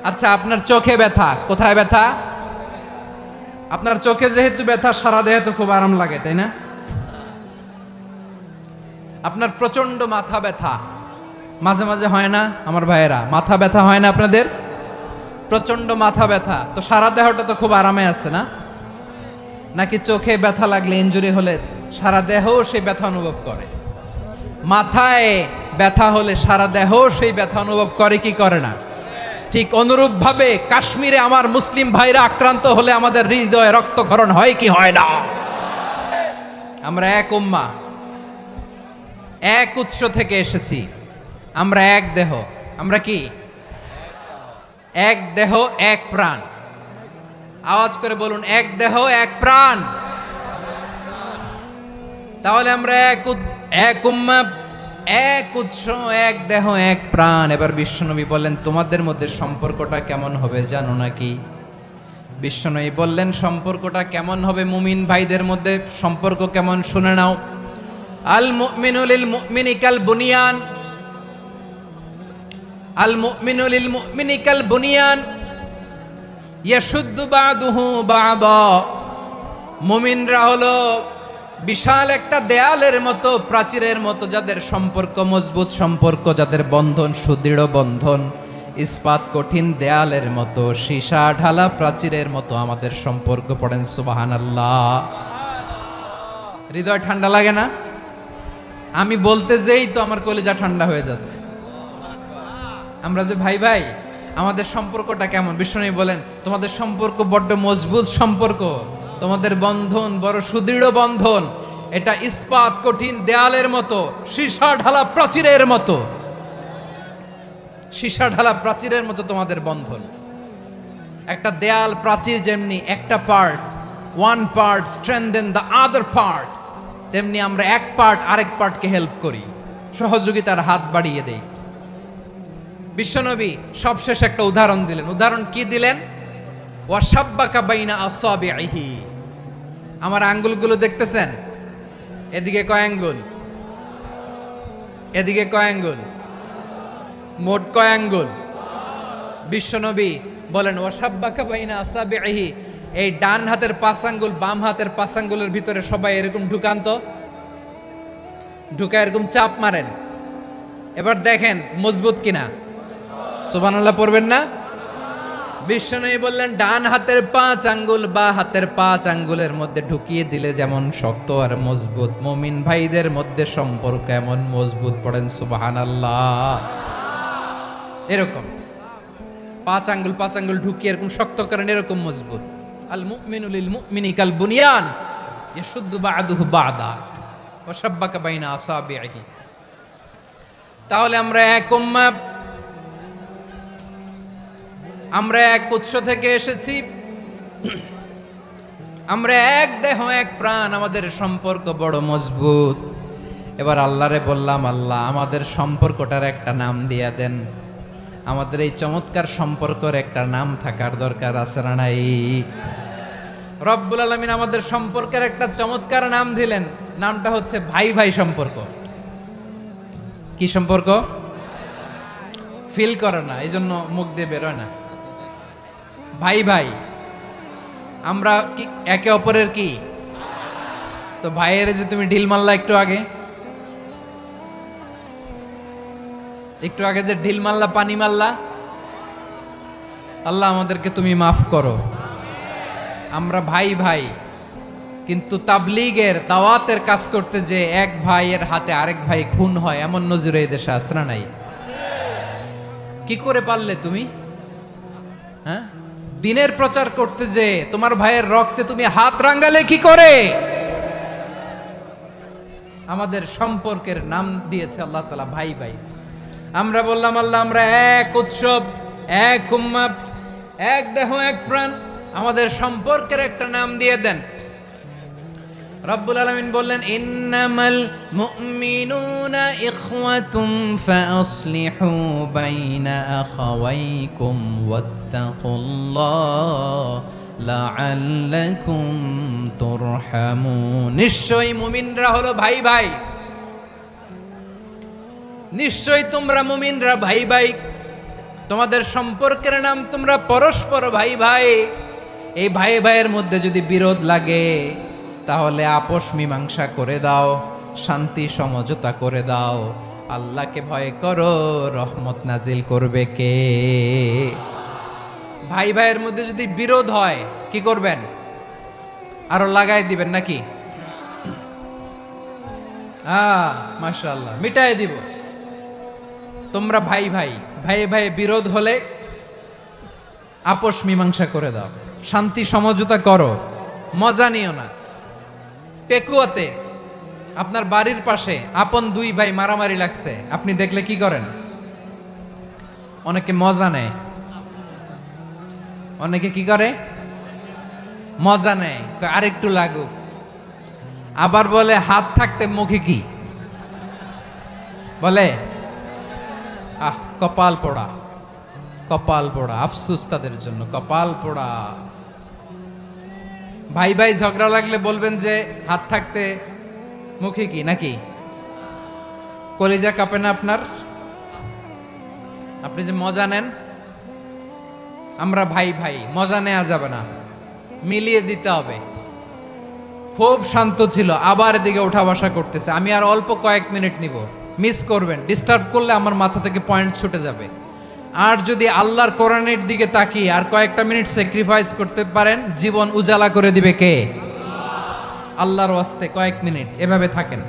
আচ্ছা, আপনার চোখে ব্যথা, কোথায় ব্যথা? আপনার চোখে যেহেতু ব্যথা, সারা দেহে তো খুব আরাম লাগে, তাই না? আপনার প্রচন্ড মাথা ব্যথা মাঝে মাঝে হয় না আমার ভাইয়েরা? মাথা ব্যথা হয় না আপনাদের? প্রচন্ড মাথা ব্যথা, তো সারা দেহটা তো খুব আরামে আছে না? নাকি চোখে ব্যথা লাগলে, ইনজুরি হলে সারা দেহ সেই ব্যথা অনুভব করে? মাথায় ব্যথা হলে সারা দেহ সেই ব্যথা অনুভব করে কি করে না? ঠিক অনুরূপ ভাবে কাশ্মীরে আমার মুসলিম ভাইরা আক্রান্ত হলে আমাদের হৃদয়ে রক্তক্ষরণ হয় কি হয় না? আমরা এক উম্মাহ, এক উৎস থেকে এসেছি, আমরা এক দেহ। আমরা কি? এক দেহ এক প্রাণ। আওয়াজ করে বলুন এক দেহ এক প্রাণ। তাহলে আমরা এক উম্মাহ, এক উৎস, এক দেহ এক প্রাণ। এবার বিশ্বনবী বললেন তোমাদের মধ্যে সম্পর্কটা কেমন হবে জানো নাকি? বিশ্বনবী বললেন সম্পর্কটা কেমন হবে মুমিন ভাইদের মধ্যে, সম্পর্ক কেমন শুনে নাও। আল মুমিনু লিল মুমিনি কাল বুনিয়ান, আল মুমিনু লিল মুমিনি কাল বুনিয়ান ইয়াশুদ্দু বাদুহু বাদা। মুমিনরা হলো বিশাল একটা দেয়ালের মতো, প্রাচীরের মতো, যাদের সম্পর্ক মজবুত সম্পর্ক, যাদের বন্ধন সুদৃঢ় বন্ধন, ইস্পাত কঠিন দেয়ালের মতো, সীসা ঢালা প্রাচীরের মতো আমাদের সম্পর্ক। পড়েন সুবহানাল্লাহ। হৃদয় ঠান্ডা লাগে না? আমি বলতে যেই তো আমার কলিজা ঠান্ডা হয়ে যাচ্ছে। আমরা যে ভাই ভাই, আমাদের সম্পর্কটা কেমন? বিশ্বনবী বলেন তোমাদের সম্পর্ক বড্ড মজবুত সম্পর্ক, তোমাদের বন্ধন বড় সুদৃঢ় বন্ধন, এটা ইস্পাত কঠিন দেয়ালের মতো, সীসা ঢালা প্রাচীরের মতো, সীসা ঢালা প্রাচীরের মতো তোমাদের বন্ধন। একটা দেয়াল প্রাচীর যেমনি একটা part, one part strengthen the other part, তেমনি আমরা এক পার্ট আরেক পার্টকে হেল্প করি, সহযোগিতার হাত বাড়িয়ে দেই। বিশ্বনবী সবশেষ একটা উদাহরণ দিলেন। উদাহরণ কি দিলেন? ওয়াসাব্বাকা বাইনা আসাবিহি, আমার আঙ্গুলগুলো দেখতেছেন? এদিকে কয় আঙ্গুল, এদিকে কয় আঙ্গুল, মোট কয় আঙ্গুল? বিশ্বনবী বলেন ওয়াসাব্বাকা বাইনা আসাবিহি, এই ডান হাতের 5 আঙ্গুল বাম হাতের 5 আঙ্গুলের ভিতরে সবাই এরকম ঢুকান তো, ঢুকা এরকম চাপ মারেন, এবার দেখেন মজবুত কিনা। সুবহানাল্লাহ পড়বেন না? বিশ্বনবী বললেন ডান হাতের 5 আঙ্গুল বা হাতের 5 আঙ্গুলের মধ্যে ঢুকিয়ে দিলে যেমন শক্ত আর মজবুত, মুমিন ভাইদের মধ্যে সম্পর্ক এমন মজবুত। পড়েন সুবহানাল্লাহ। এরকম 5 আঙ্গুল ঢুকিয়ে এরকম শক্ত করেন, এরকম মজবুত। আল মুমিনু লিল মুমিনি কাল বুনিয়ান ইয়াশুদ্দু বা'দুহু বা'দা ওয়া শাব্বাকা বাইনা আসাবিহি। তাহলে আমরা এক উম্মাহ, আমরা এক উৎস থেকে এসেছি, আমরা এক দেহ এক প্রাণ, আমাদের সম্পর্ক বড় মজবুত। এবার আল্লাহরে বললাম, আল্লাহ আমাদের সম্পর্কটার একটা নাম দিয়া দেন। আমাদের এই চমৎকার সম্পর্কের একটা নাম থাকার দরকার আছে না নাই? রব্বুল আলামিন আমাদের সম্পর্কের একটা চমৎকার নাম দিলেন, নামটা হচ্ছে ভাই ভাই সম্পর্ক। কি সম্পর্ক? ফিল করে না, এই জন্য মুখ দিয়ে বেরোয় না। ভাই ভাই, আমরা কি একে অপরের কি? তো ভাইয়ের যে তুমি ঢিল মারলা একটু আগে, একটু আগে যে ঢিল মারলা, পানি মারলা, আল্লাহ আমাদেরকে তুমি মাফ করো। আমরা ভাই ভাই, কিন্তু তাবলীগের দাওয়াতের কাজ করতে যে এক ভাইয়ের হাতে আরেক ভাই খুন হয়, এমন নজির এই দেশে আছে না নাই? কি করে পারলে তুমি? হ্যাঁ, দিনের প্রচার করতে যে তোমার ভাইয়ের রক্তে তুমি হাত রাঙ্গালে কি করে? আমাদের সম্পর্কের নাম দিয়েছে আল্লাহ তাআলা ভাই ভাই। আমরা বললাম আল্লাহ আমরা এক উৎসব, এক উম্মাহ, এক দেহ এক প্রাণ, আমাদের সম্পর্কের একটা নাম দিয়ে দেন। রব্বুল আলামিন বললেন ইন্নামাল মুমিনুনা ইখওয়াতুম ফাসলিহু বাইনা আখাওয়াইকুম ওয়াত্তাকুল্লাহ লাআল্লাকুম তুরহামুন। নিশ্চয়ই মুমিনরা হলো ভাই ভাই, নিশ্চয়ই তোমরা মুমিনরা ভাই ভাই, তোমাদের সম্পর্কের নাম তোমরা পরস্পর ভাই ভাই। এই ভাই ভাইয়ের মধ্যে যদি বিরোধ লাগে তাহলে আপোষ মীমাংসা করে দাও, শান্তি সমঝোতা করে দাও। আল্লাহকে ভয় করো, রহমত নাজিল করবে কে? ভাই ভাইয়ের মধ্যে যদি বিরোধ হয় কি করবেন? আরো লাগাই দিবেন নাকি? মাশাআল্লাহ, মিটাই দিব। তোমরা ভাই ভাই, ভাই ভাই বিরোধ হলে আপোষ মীমাংসা করে দাও, শান্তি সমঝোতা করো, মজা নিও না। পেকুয়াতে আপনার বাড়ির পাশে আপন 2 ভাই মারামারি লাগছে, আপনি দেখলে কি করেন? অনেকে মজা নেয়, অনেকে কি করে? মজা নেয়, আরেকটু লাগুক। আবার বলে হাত থাকতে মুখে কি বলে? কপাল পোড়া, কপাল পোড়া। আফসোস তাদের জন্য, কপাল পোড়া। ভাই ভাই ঝগড়া লাগলে বলবেন যে হাত থাকতে মুখে কি, নাকি? কলিজা কাঁপে না আপনার? আপনি যে মজা নেন। আমরা ভাই ভাই, মজা নেওয়া যাবে না, মিলিয়ে দিতে হবে। খুব শান্ত ছিল, আবার এদিকে ওঠা বসা করতেছে। আমি আর অল্প কয়েক মিনিট নিব, মিস করবেন। ডিস্টার্ব করলে আমার মাথা থেকে পয়েন্ট ছুটে যাবে। আর যদি আল্লাহর কোরআনের দিকে তাকিয়ে আর কয়েকটা মিনিট স্যাক্রিফাইস করতে পারেন, জীবন উজালা করে দিবে কে? আল্লাহর ওয়াস্তে কয়েক মিনিট এভাবে থাকেন।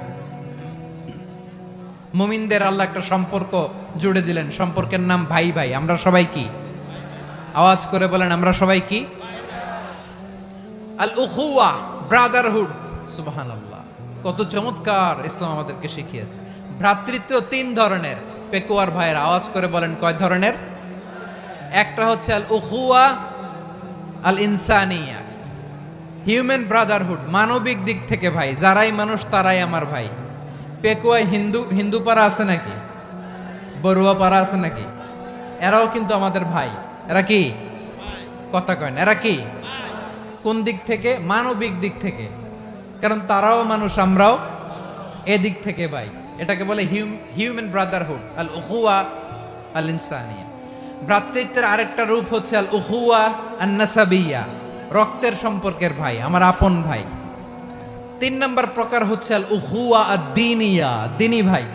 মুমিনদের আল্লাহ একটা সম্পর্ক জুড়ে দিলেন, সম্পর্কের নাম ভাই ভাই। আমরা সবাই কি? আওয়াজ করে বলেন, আমরা সবাই কি? আল উখুয়া, ব্রাদারহুড। সুবহানাল্লাহ, কত চমৎকার ইসলাম আমাদেরকে শিখিয়েছে। ভ্রাতৃত্ব তিন ধরনের। পেকুয়ার ভাইয়ের আওয়াজ করে বলেন কয় ধরনের? একটা হচ্ছে আল উখুয়া আল ইনসানিয়া, হিউম্যান ব্রাদারহুড, মানবিক দিক থেকে ভাই, যারাই মানুষ তারাই আমার ভাই। পেকুয়ায় হিন্দু পাড়া আছে নাকি? বড়ুয়া পাড়া আছে নাকি? এরাও কিন্তু আমাদের ভাই। এরা কি? কথা কয় না, এরা কি? কোন দিক থেকে? মানবিক দিক থেকে, কারণ তারাও মানুষ, আমরাও এদিক থেকে ভাই। এটাকে বলে হিউম্যান ব্রাদারহুড, আল উখুয়া আল ইনসানিয়া। ভ্রাতৃত্বের আরেকটা রূপ হচ্ছে আল উখুয়া আন নাসাবিয়া, রক্তের সম্পর্কের ভাই, আমার আপন ভাই। তিন নম্বর প্রকার হচ্ছে আল উখুয়া আদ দ্বীনিয়া, দ্বীনি ভাই।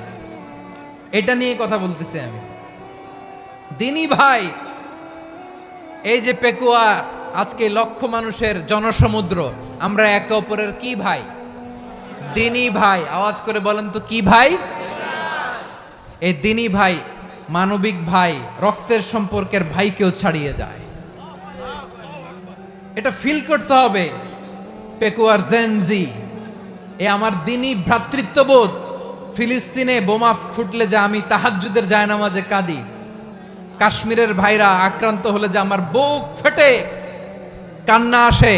এটা নিয়ে কথা বলতেছি আমি। দ্বীনি ভাই, এই যে পেকুয়া, আজকে লক্ষ মানুষের জনসমুদ্র, আমরা একে অপরের কি ভাই? দ্বীনি ভাই। আওয়াজ করে বলেন তো কি ভাই? এই দ্বীনি ভাই, মানবিক ভাই, রক্তের সম্পর্কের ভাইকেও ছাড়িয়ে যায়। এটা ফিল করতে হবে। পেকুয়ার জেনজি, এ আমার দ্বীনি ভ্রাতৃত্ববোধ। ফিলিস্তিনে বোমা ফুটলে যে আমি তাহাজ্জুদের জায়নামাজে কাঁদি, কাশ্মীরের ভাইরা আক্রান্ত হলে যে আমার বুক ফেটে কান্না আসে,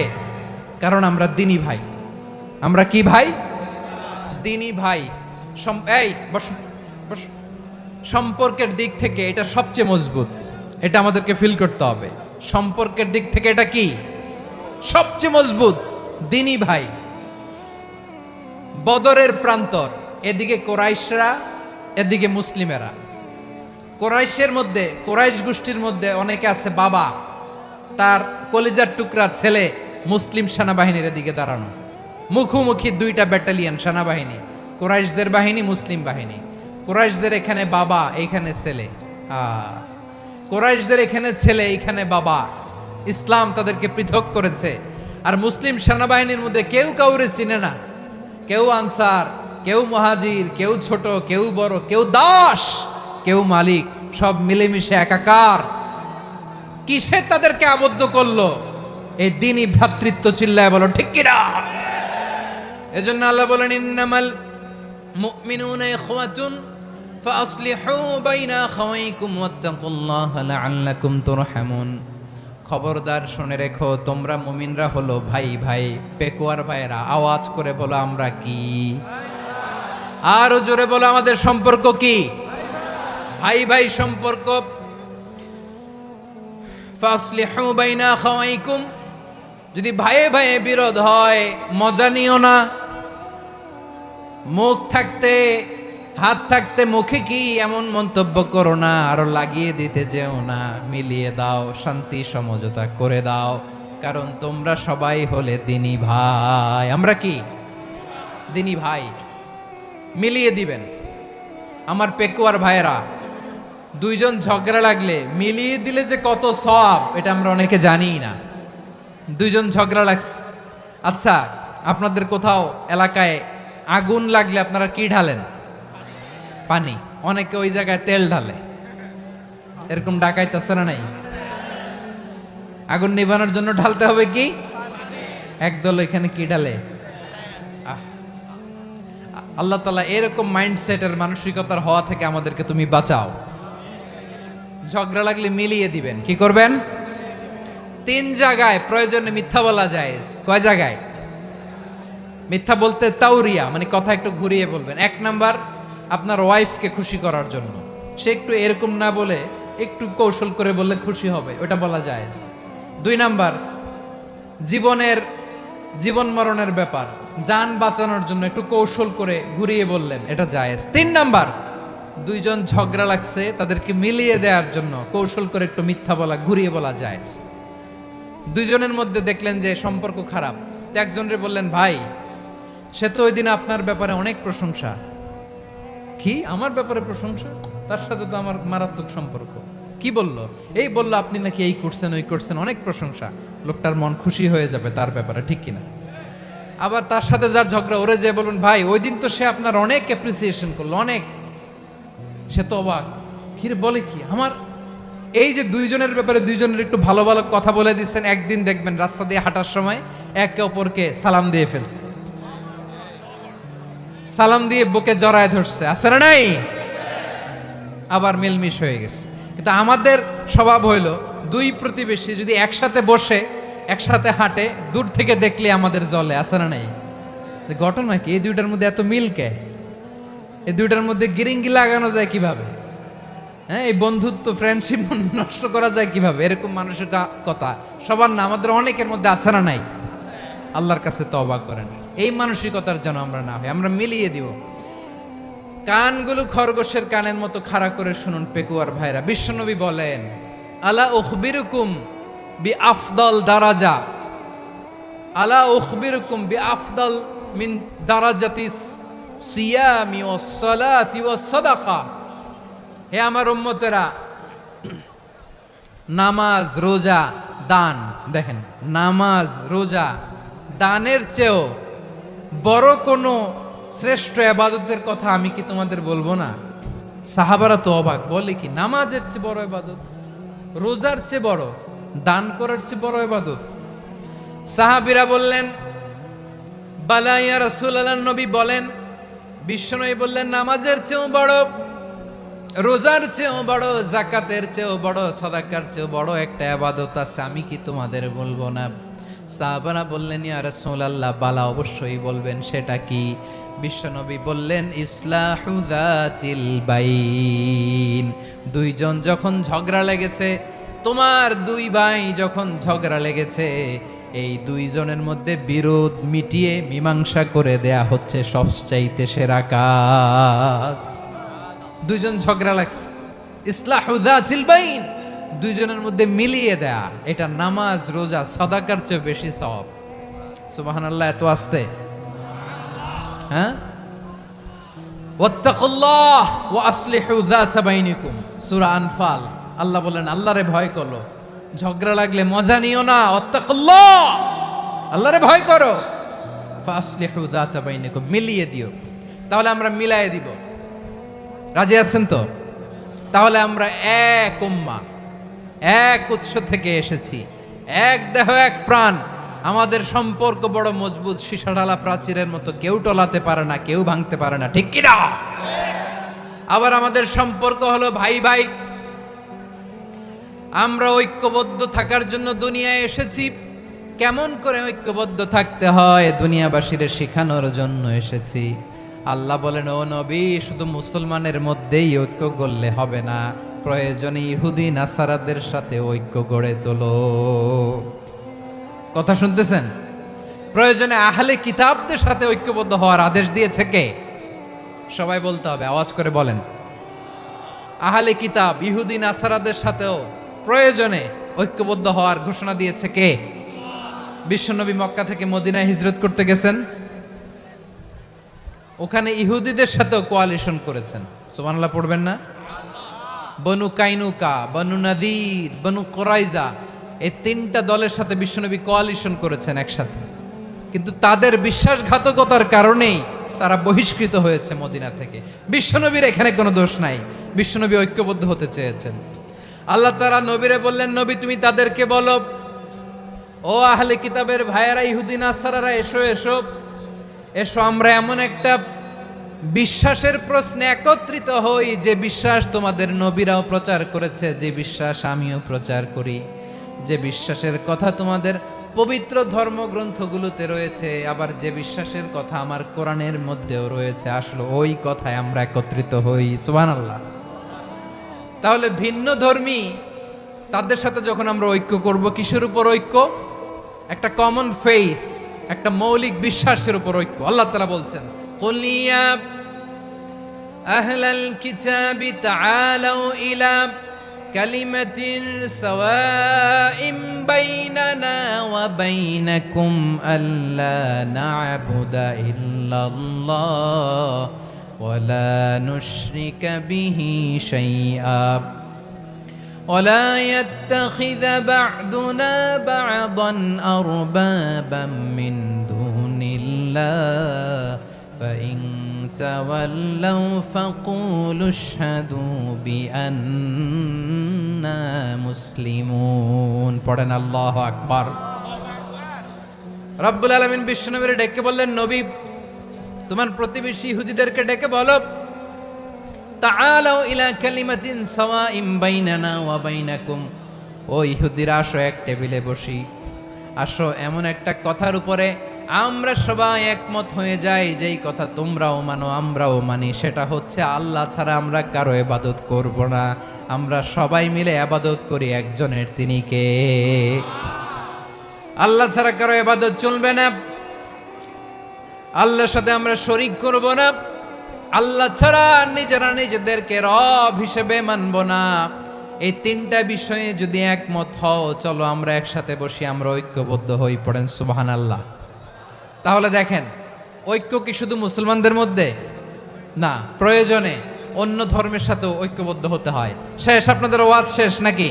কারণ আমরা দ্বীনি ভাই। আমরা কি ভাই? দ্বীনি ভাই। এই বসো বসো। সম্পর্কের দিক থেকে এটা সবচেয়ে মজবুত, এটা আমাদেরকে ফিল করতে হবে। সম্পর্কের দিক থেকে এটা কি? সবচেয়ে মজবুত, দ্বীনি ভাই। বদরের প্রান্তর, এদিকে কোরাইশরা, এদিকে মুসলিমেরা। কোরাইশের মধ্যে, কোরাইশ গোষ্ঠীর মধ্যে অনেকে আছে বাবা, তার কলিজার টুকরা ছেলে মুসলিম সেনাবাহিনীর দিকে দাঁড়ানো, মুখোমুখি দুইটা ব্যাটালিয়ন সেনাবাহিনী, কোরাইশদের বাহিনী, মুসলিম বাহিনী। কোরাইশদের এখানে বাবা, এইখানে ছেলে। কোরাইশদের এখানে ছেলে, এইখানে বাবা। ইসলাম তাদেরকে পৃথক করেছে। আর মুসলিম সেনাবাহিনীর মধ্যে কেউ কাউরে চিনে না, কেউ আনসার, কেউ মুহাজির, কেউ ছোট, কেউ বড়, কেউ দাস, কেউ মালিক, সব মিলেমিশে একাকার। কিসে তাদেরকে আবদ্ধ করলো? এই দ্বীনি ভ্রাতৃত্ব। চিল্লায় বলো ঠিক কিনা? এজন্য আল্লাহ বলেন, ইন্নামাল মুমিনুনা ইখওয়াতুন ফাসলিহু বাইনা আখাওয়াইকুম ওয়াত্তাকুল্লাহা লাআল্লাকুম তুরহামুন। খবরদার শুনে রেখো, তোমরা মুমিনরা হলো ভাই ভাই। পেকুয়ার ভাইরা আওয়াজ করে বলো আমরা কি? আরো জোরে বলো আমাদের সম্পর্ক কি? ভাই ভাই সম্পর্ক। ফাসলিহু বাইনা আখাওয়াইকুম, যদি ভাইয়ে ভাইয়ে বিরোধ হয় মজা নিও না। মুখ থাকতে, হাত থাকতে মুখে কি এমন মন্তব্য করো না, আরো লাগিয়ে দিতে যেও না। মিলিয়ে দাও, শান্তি সমঝোতা করে দাও, কারণ তোমরা সবাই হলে দ্বীনি ভাই। আমরা কি? দ্বীনি ভাই। মিলিয়ে দিবেন। আমার পেকুয়ার ভাইয়েরা, দুইজন ঝগড়া লাগলে মিলিয়ে দিলে যে কত সওয়াব, এটা আমরা অনেকে জানিই না। দুইজন ঝগড়া লাগছে, আচ্ছা আপনাদের কোথাও এলাকায় আগুন লাগলে আপনারা কি ঢালেন? পানি। অনেকে ওই জায়গায় তেল ঢালে। এরকম ডাকাইতেছে না? নাই? আগুন নিভানোর জন্য ঢালতে হবে কি? একদল এখানে কি ঢালে? আল্লাহ তাআলা এরকম মাইন্ডসেটের, মানসিকতার হওয়া থেকে আমাদেরকে তুমি বাঁচাও। ঝগড়া লাগলে মিলিয়ে দিবেন। কি করবেন? তিন জায়গায় প্রয়োজনে মিথ্যা বলা যায়। কয় জায়গায় মিথ্যা বলতে? তাওরিয়া, মানে কথা একটু ঘুরিয়ে বলবেন। এক নাম্বার, আপনার ওয়াইফকে খুশি করার জন্য, সে একটু এরকম না বলে একটু কৌশল করে বললে খুশি হবে, ওটা বলা যায়। দুই নাম্বার, জীবন মরণের ব্যাপার, জান বাঁচানোর জন্য একটু কৌশল করে ঘুরিয়ে বললেন, এটা জায়েজ। তিন নাম্বার, দুইজন ঝগড়া লাগছে, তাদেরকে মিলিয়ে দেওয়ার জন্য কৌশল করে একটু মিথ্যা বলা, ঘুরিয়ে বলা জায়েজ। দুইজনের মধ্যে দেখলেন যে সম্পর্ক খারাপ, তো একজনরে বললেন, ভাই সে তো ওই দিন আপনার ব্যাপারে অনেক প্রশংসা। কি আমার ব্যাপারে প্রশংসা? তার সাথে তো আমার মারাত্মক সম্পর্ক। কি বললো? এই বললো আপনি নাকি এই করছেন, ওই করছেন, অনেক প্রশংসা। লোকটার মন খুশি হয়ে যাবে তার ব্যাপারে, ঠিক কিনা? আবার তার সাথে যার ঝগড়া, ওরে যে বলুন, ভাই ওই দিন তো সে আপনার অনেক অ্যাপ্রিসিয়েশন করলো, অনেক। সে তো অবাক, হিরে বলে কি আমার? এই যে দুইজনের ব্যাপারে দুইজনের একটু ভালো ভালো কথা বলে দিচ্ছেন, একদিন দেখবেন রাস্তা দিয়ে হাঁটার সময় একে অপরকে সালাম দিয়ে ফেলছে, সালাম দিয়ে বুকে জড়ায় ধরছে, আছে না নাই? আবার মিলমিশ হয়ে গেছে। কিন্তু আমাদের স্বভাব হইল দুই প্রতিবেশী যদি একসাথে বসে একসাথে হাঁটে, দূর থেকে দেখলে আমাদের জলে, আছে না নাই? ঘটনা কি, এই দুইটার মধ্যে এত মিল কে? এই দুইটার মধ্যে গিরিঙ্গি লাগানো যায় কিভাবে? হ্যাঁ, এই বন্ধুত্ব ফ্রেন্ডশিপ নষ্ট করা যায় কিভাবে? এরকম মানুষের কথা সবার না, আমাদের অনেকের মধ্যে আছে না নাই? আল্লাহর কাছে তওবা করেন এই মানসিকতার যেন আমরা না হয়, আমরা মিলিয়ে দিব। কানগুলো খরগোশের কানের মতো খাড়া করে শুনুন পেকুয়ার ভাইরা। বিশ্বনবী বলেন, আলা উখবিরুকুম বি আফদল দারাজা, আলা উখবিরুকুম বি আফদল মিন দারাজাতিস সিয়ামি ওয়াস সালাতি ওয়াস সাদাকা। হে আমার উম্মতেরা, নামাজ, রোজা, দান, দেখেন নামাজ, রোজা, দানের চেয়েও বড় কোনো শ্রেষ্ঠ ইবাদতের কথা আমি কি তোমাদের বলবো না? সাহাবারা তো অবাক, বলে কি নামাজের চেয়ে বড় ইবাদত, রোজার চেয়ে বড়, দান করার চেয়ে বড় ইবাদত? সাহাবীরা বললেন, বালা ইয়া রাসূলুল্লাহ, নবী বলেন, বিশ্বনবী বললেন, নামাজের চেয়েও বড়, রোজার চেয়েও বড়, যাকাতের চেয়েও বড়, সাদাকার চেয়েও বড় একটা ইবাদত আছে, আমি কি তোমাদের বলবো না? সাহাবারা বললেন, ইয়া রাসূলুল্লাহ, বালা, অবশ্যই বলবেন, সেটা কি? বিশ্বনবী বললেন, ইসলাহু যাতিল বাইন। দুইজন যখন ঝগড়া লেগেছে, তোমার দুই ভাই যখন ঝগড়া লেগেছে, এই দুইজনের মধ্যে বিরোধ মিটিয়ে মীমাংসা করে দেয়া হচ্ছে সবচাইতে সেরা কাজ। দুইজন ঝগড়া লাগছে, ইসলাহু যাতিল বাইন, দুইজনের মধ্যে মিলিয়ে দেয়া, এটা নামাজ, রোজা, সাদাকার চেয়ে বেশি সওয়াব। সুবহানাল্লাহ, এত আস্তে, হ্যাঁ? ওয়াত্তাকুল্লাহ ওয়া আসলিহু যাতা বাইনিকুম, সূরা আনফাল। আল্লাহ বলেন, আল্লাহরে ভয় করো, ঝগড়া লাগলে মজা নিও না, ওয়াত্তাকুল্লাহ, আল্লাহরে ভয় করো, ফাসলিহু যাতা বাইনিকুম, মিলিয়ে দিও। তাহলে আমরা মিলায়ে দিব, রাজি আছেন তো? তাহলে আমরা এক উম্মাহ, এক উৎস থেকে এসেছি, এক দেহ এক প্রাণ, আমাদের সম্পর্ক বড় মজবুত, সীসাঢালা প্রাচীরের মতো, কেউ টলাতে পারে না, কেউ ভাঙতে পারে না, ঠিক কিনা? আবার আমাদের সম্পর্ক হলো ভাই ভাই, আমরা ঐক্যবদ্ধ থাকার জন্য দুনিয়ায় এসেছি। কেমন করে ঐক্যবদ্ধ থাকতে হয় দুনিয়াবাসীরে শেখানোর জন্য এসেছি। আল্লাহ বলেন, ও নবী, শুধু মুসলমানের মধ্যেই ঐক্য গড়লে হবে না, প্রয়োজনে ইহুদি নাসারাদের সাথে ঐক্য গড়ে তোলো। কথা শুনতেছেন? প্রয়োজনে আহলে কিতাবদের সাথে ঐক্যবদ্ধ হওয়ার আদেশ দিয়েছে কে? সবাই বলতে হবে, আওয়াজ করে বলেন। আহলে কিতাব, ইহুদি নাসারাদের সাথেও প্রয়োজনে ঐক্যবদ্ধ হওয়ার ঘোষণা দিয়েছে কে? বিশ্বনবী মক্কা থেকে মদিনায় হিজরত করতে গেছেন, ওখানে ইহুদিদের সাথেও কোয়ালিশন করেছেন। সুবহানাল্লাহ পড়বেন না? বনু কাইনুকা, বনু নাদির, বনু কোরাইজা, এই তিনটা দলের সাথে বিশ্বনবী কোয়ালিশন করেছেন একসাথে, কিন্তু তাদের বিশ্বাসঘাতকতার কারণেই তারা বহিষ্কৃত হয়েছে মদিনা থেকে। বিশ্বনবীর এখানে কোনো দোষ নাই, বিশ্বনবী ঐক্যবদ্ধ হতে চেয়েছেন। আল্লাহ তাআলা নবীরে বললেন, নবী তুমি তাদেরকে বলো, ও আহলে কিতাবের ভাইয়েরা, ইহুদি নাসারারা, এসো এসো এসো, আমরা এমন একটা বিশ্বাসের প্রশ্নে একত্রিত হই যে বিশ্বাস তোমাদের নবীরাও প্রচার করেছে, যে বিশ্বাস আমিও প্রচার করি, যে বিশ্বাসের কথা তোমাদের পবিত্র ধর্মগ্রন্থগুলোতে রয়েছে, আবার যে বিশ্বাসের কথা আমার কোরআনের মধ্যেও রয়েছে, আসলে ওই কথায় আমরা একত্রিত হই। সুবহানাল্লাহ। তাহলে ভিন্ন ধর্মী তাদের সাথে যখন আমরা ঐক্য করব, কিসের উপর ঐক্য? একটা কমন ফেইথ, একটা মৌলিক বিশ্বাসের উপর ঐক্য। আল্লাহ তাআলা বলছেন, কুল ইয়া আহলাল কিতাবি তাআলাউ ইলা কালিমাতিন সাওয়াইম বাইনানা ওয়া বাইনাকুম আল্লা না'বুদা ইল্লাল্লাহ ওয়া লা নুশরিকা বিহি শাইআ ولا يتخذ بعضنا بعضا أربابا من دون الله فإن تولوا فقولوا اشهدوا بأننا مسلمون. পড়েন আল্লাহু আকবার। রব্বুল আলামিন বিশ্বনবীর ডেকে বললেন, নবী তোমার প্রতিবেশী ইহুদিদেরকে ডেকে বলো, তাআলাউ ইলা কালিমাতিন সাওয়াইম বাইনানা ওয়া বাইনাকুম, ও ইহুদিরা আসো এক টেবিলে বসি, আসো এমন একটা কথার উপরে আমরা সবাই একমত হয়ে যাই, যেই কথা তোমরাও মানো আমরাও মানি, সেটা হচ্ছে আল্লাহ ছাড়া আমরা কারো ইবাদত করব না, আমরা সবাই মিলে ইবাদত করি একজনের, তিনি কে? আল্লাহ ছাড়া কারো ইবাদত চলবে না, আল্লাহর সাথে আমরা শরীক করব না, আল্লাহ ছাড়া নিজেরা নিজেদেরকে রব হিসেবে মানব না। এই তিনটা বিষয়ে যদি একমত হও, চলো আমরা একসাথে বসি, আমরা ঐক্যবদ্ধ হই, পড়েন সুবহানাল্লাহ। তাহলে দেখেন, ঐক্য কি শুধু মুসলমানদের মধ্যে না, প্রয়োজনে অন্য ধর্মের সাথেও ঐক্যবদ্ধ হতে হয়। শেষ, আপনাদের ওয়াজ শেষ নাকি?